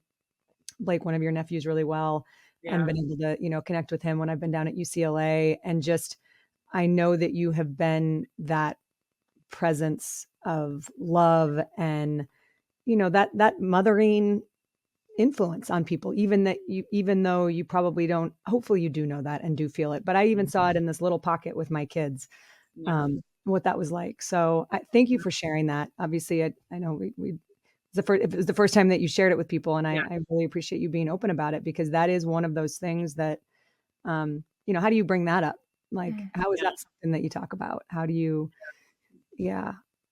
Blake, one of your nephews, really well, and been able to, connect with him when I've been down at UCLA. And just, I know that you have been that presence of love and, that mothering influence on people, even though you probably don't, hopefully you do know that and do feel it. But I even saw it in this little pocket with my kids, what that was like. So thank you for sharing that. Obviously, I know it was the first time that you shared it with people, and I really appreciate you being open about it, because that is one of those things that, how do you bring that up? Like, how is that something that you talk about? How do you,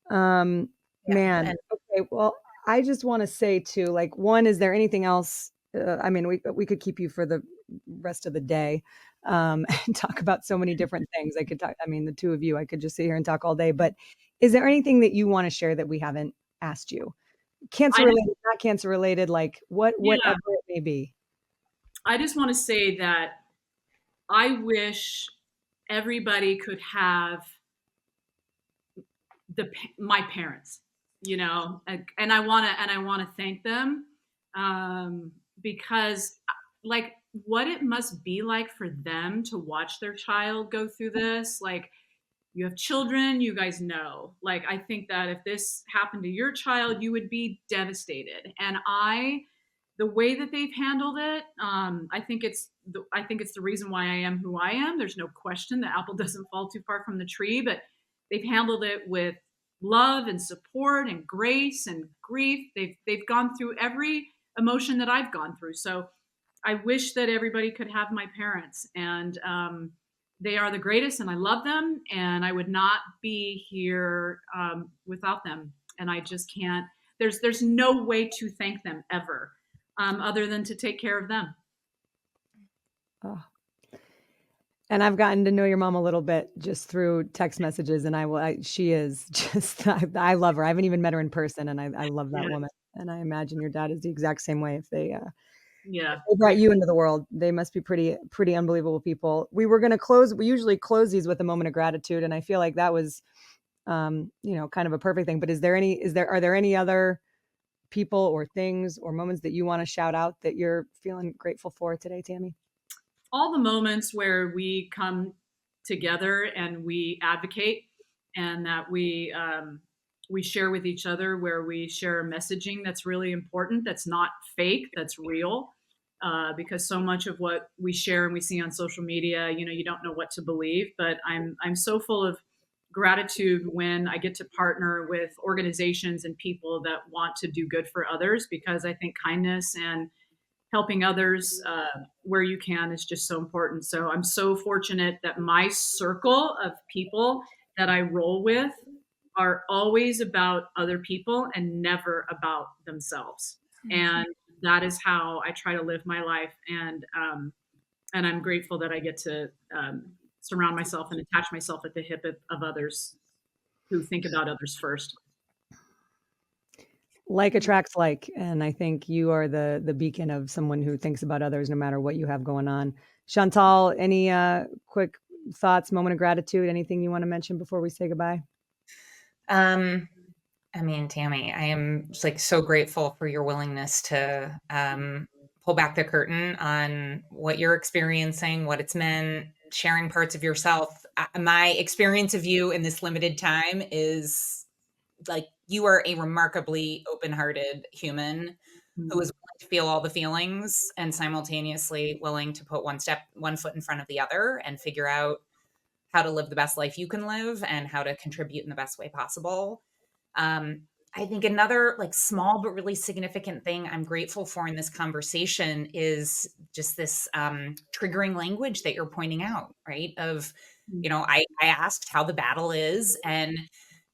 man. Okay. Well, I just want to say too, like, one, is there anything else? I mean, we could keep you for the rest of the day, and talk about so many different things. I could talk, I mean, the two of you, I could just sit here and talk all day, but is there anything that you want to share that we haven't asked you? Cancer related, not cancer related, like whatever it may be. I just want to say that I wish everybody could have my parents, and I want to thank them, because, like, what it must be like for them to watch their child go through this. Like, you have children, you guys know. Like, I think that if this happened to your child, you would be devastated. And the way that they've handled it, I think it's the reason why I am who I am. There's no question the apple doesn't fall too far from the tree, but they've handled it with love and support and grace and grief. They've gone through every emotion that I've gone through. So I wish that everybody could have my parents, and they are the greatest, and I love them, and I would not be here without them. And I just can't. There's no way to thank them ever, other than to take care of them. Oh. And I've gotten to know your mom a little bit just through text messages, and she is just, I love her. I haven't even met her in person, and I love that Yeah, woman. And I imagine your dad is the exact same way. If they yeah. brought you into the world, they must be pretty unbelievable people. We were going to close. We usually close these with a moment of gratitude, and I feel like that was, kind of a perfect thing. But are there any other people or things or moments that you want to shout out that you're feeling grateful for today, Tammy? All the moments where we come together and we advocate, and that we share with each other, where we share messaging that's really important, that's not fake, that's real. Because so much of what we share and we see on social media, you don't know what to believe. But I'm so full of gratitude when I get to partner with organizations and people that want to do good for others, because I think kindness and helping others where you can is just so important. So I'm so fortunate that my circle of people that I roll with are always about other people and never about themselves. And that is how I try to live my life. And I'm grateful that I get to surround myself and attach myself at the hip of others who think about others first. Like attracts like, and I think you are the beacon of someone who thinks about others no matter what you have going on. Chantal, any quick thoughts, moment of gratitude, anything you want to mention before we say goodbye? I mean, Tammy, I am just like so grateful for your willingness to pull back the curtain on what you're experiencing, what it's meant, sharing parts of yourself. My experience of you in this limited time is like you are a remarkably open-hearted human who is willing to feel all the feelings and simultaneously willing to put one foot in front of the other and figure out how to live the best life you can live and how to contribute in the best way possible. Um, I think another like small but really significant thing I'm grateful for in this conversation is just this triggering language that you're pointing out, right? Of, I asked how the battle is, and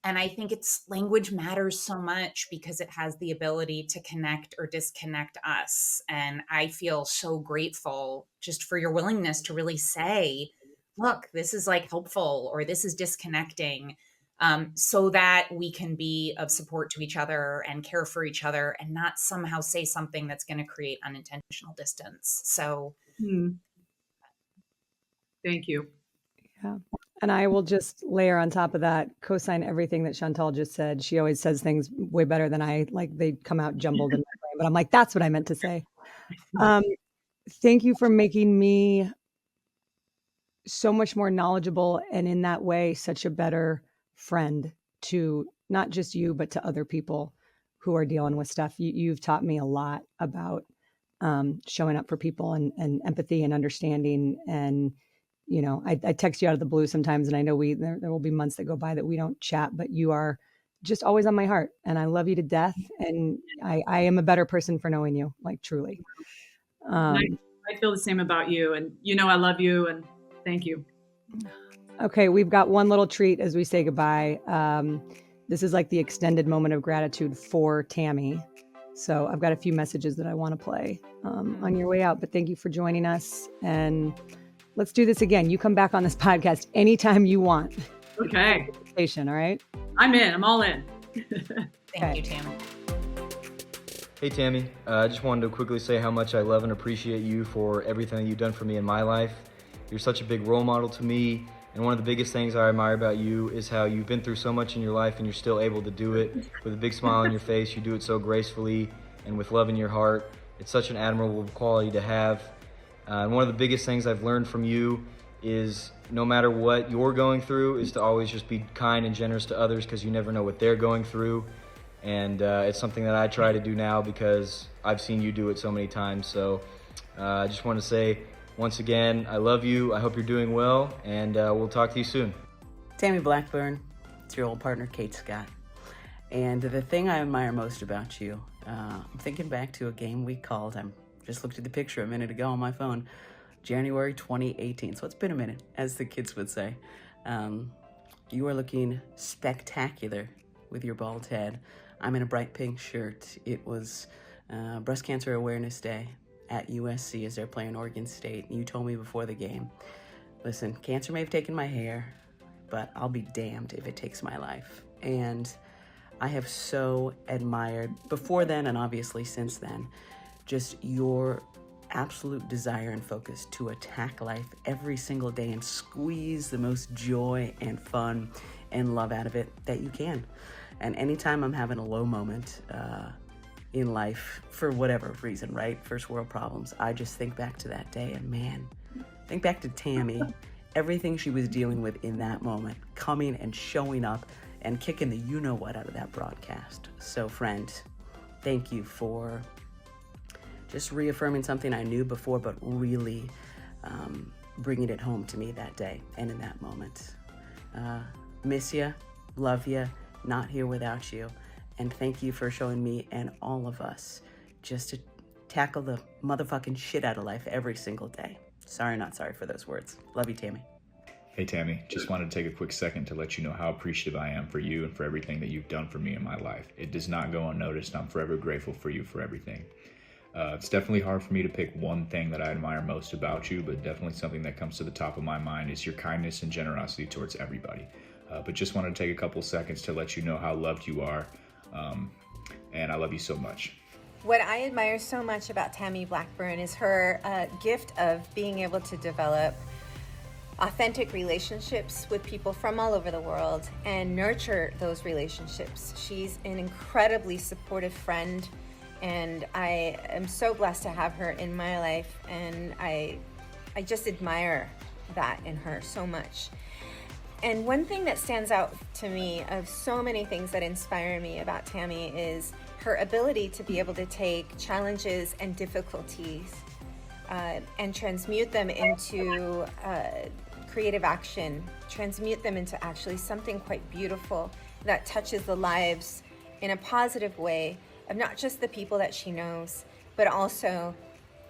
I think it's language matters so much because it has the ability to connect or disconnect us. And I feel so grateful just for your willingness to really say, look, this is like helpful or this is disconnecting, so that we can be of support to each other and care for each other and not somehow say something that's going to create unintentional distance. So Thank you. Yeah. And I will just layer on top of that, co-sign everything that Chantal just said. She always says things way better than I, like they come out jumbled in my brain, but I'm like, that's what I meant to say. Thank you for making me so much more knowledgeable, and in that way, such a better friend to not just you, but to other people who are dealing with stuff. You've taught me a lot about showing up for people and empathy and understanding. And, I text you out of the blue sometimes, and I know there will be months that go by that we don't chat, but you are just always on my heart, and I love you to death. And I am a better person for knowing you, like truly. I feel the same about you, and I love you, and thank you. Okay, we've got one little treat as we say goodbye. This is like the extended moment of gratitude for Tammy. So I've got a few messages that I want to play on your way out, but thank you for joining us. And let's do this again. You come back on this podcast anytime you want. Okay. All right? I'm in. I'm all in. thank you, Tammy. Hey Tammy, I just wanted to quickly say how much I love and appreciate you for everything that you've done for me in my life. You're such a big role model to me, and one of the biggest things I admire about you is how you've been through so much in your life and you're still able to do it with a big smile on your face. You do it so gracefully and with love in your heart. It's such an admirable quality to have. And one of the biggest things I've learned from you is no matter what you're going through is to always just be kind and generous to others, because you never know what they're going through. And it's something that I try to do now because I've seen you do it so many times. So I just want to say, once again, I love you. I hope you're doing well, and we'll talk to you soon. Tammy Blackburn, it's your old partner, Kate Scott. And the thing I admire most about you, I'm thinking back to a game we called. I just looked at the picture a minute ago on my phone. January 2018. So it's been a minute, as the kids would say. You are looking spectacular with your bald head. I'm in a bright pink shirt. It was Breast Cancer Awareness Day at USC as they're playing Oregon State. You told me before the game, listen, cancer may have taken my hair, but I'll be damned if it takes my life. And I have so admired, before then and obviously since then, just your absolute desire and focus to attack life every single day and squeeze the most joy and fun and love out of it that you can. And anytime I'm having a low moment in life, for whatever reason, right? First world problems, I just think back to that day and man, think back to Tammy, everything she was dealing with in that moment, coming and showing up and kicking the you-know-what out of that broadcast. So friend, thank you for just reaffirming something I knew before, but really bringing it home to me that day and in that moment. Miss ya, love ya, not here without you. And thank you for showing me and all of us just to tackle the motherfucking shit out of life every single day. Sorry, not sorry for those words. Love you, Tammy. Hey Tammy, just wanted to take a quick second to let you know how appreciative I am for you and for everything that you've done for me in my life. It does not go unnoticed. I'm forever grateful for you for everything. It's definitely hard for me to pick one thing that I admire most about you, but definitely something that comes to the top of my mind is your kindness and generosity towards everybody. But just wanted to take a couple seconds to let you know how loved you are, and I love you so much. What I admire so much about Tammy Blackburn is her gift of being able to develop authentic relationships with people from all over the world and nurture those relationships. She's an incredibly supportive friend, and I am so blessed to have her in my life, and I just admire that in her so much. And one thing that stands out to me of so many things that inspire me about Tammy is her ability to be able to take challenges and difficulties and transmute them into creative action, transmute them into actually something quite beautiful that touches the lives in a positive way of not just the people that she knows, but also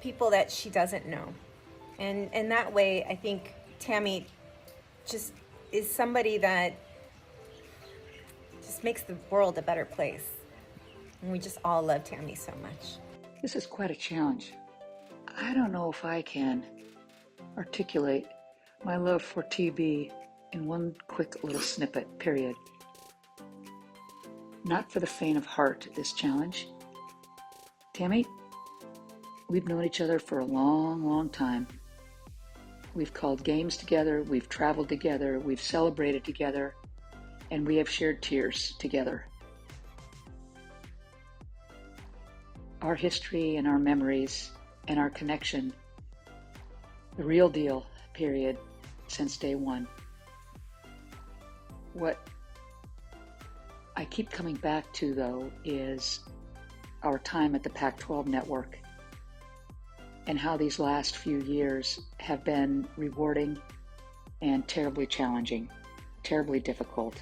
people that she doesn't know. And in that way, I think Tammy just is somebody that just makes the world a better place. And we just all love Tammy so much. This is quite a challenge. I don't know if I can articulate my love for TB in one quick little snippet, period. Not for the faint of heart, this challenge. Tammy, we've known each other for a long, long time. We've called games together, we've traveled together, we've celebrated together, and we have shared tears together. Our history and our memories and our connection, the real deal, period, since day one. What I keep coming back to, though, is our time at the Pac-12 network and how these last few years have been rewarding and terribly challenging, terribly difficult.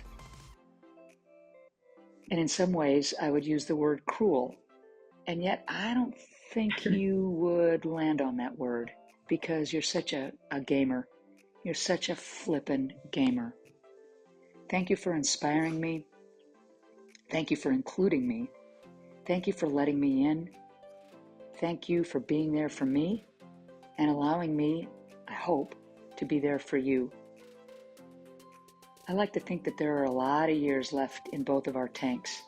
And in some ways, I would use the word cruel. And yet, I don't think you would land on that word because you're such a gamer. You're such a flippin' gamer. Thank you for inspiring me. Thank you for including me. Thank you for letting me in. Thank you for being there for me and allowing me, I hope, to be there for you. I like to think that there are a lot of years left in both of our tanks.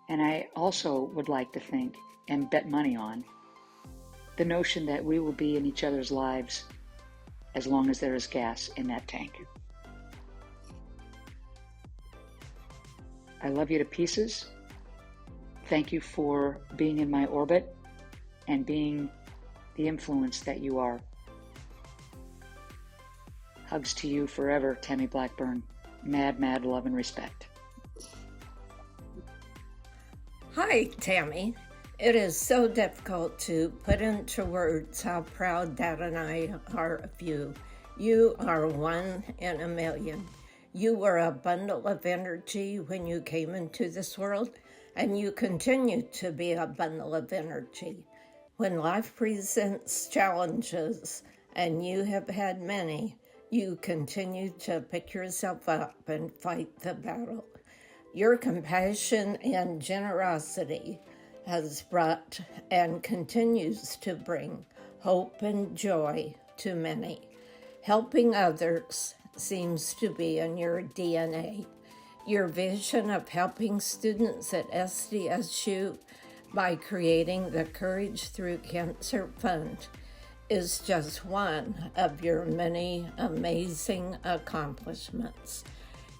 And I also would like to think, and bet money on, the notion that we will be in each other's lives as long as there is gas in that tank. I love you to pieces. Thank you for being in my orbit and being the influence that you are. Hugs to you forever, Tammy Blackburn. Mad, mad love and respect. Hi, Tammy. It is so difficult to put into words how proud Dad and I are of you. You are one in a million. You were a bundle of energy when you came into this world, and you continue to be a bundle of energy. When life presents challenges and you have had many, you continue to pick yourself up and fight the battle. Your compassion and generosity has brought and continues to bring hope and joy to many. Helping others seems to be in your DNA. Your vision of helping students at SDSU by creating the Courage Through Cancer Fund is just one of your many amazing accomplishments.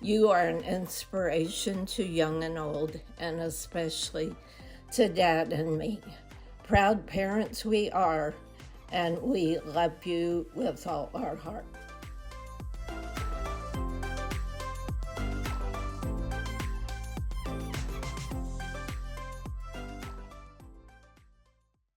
You are an inspiration to young and old, and especially to Dad and me. Proud parents we are, and we love you with all our heart.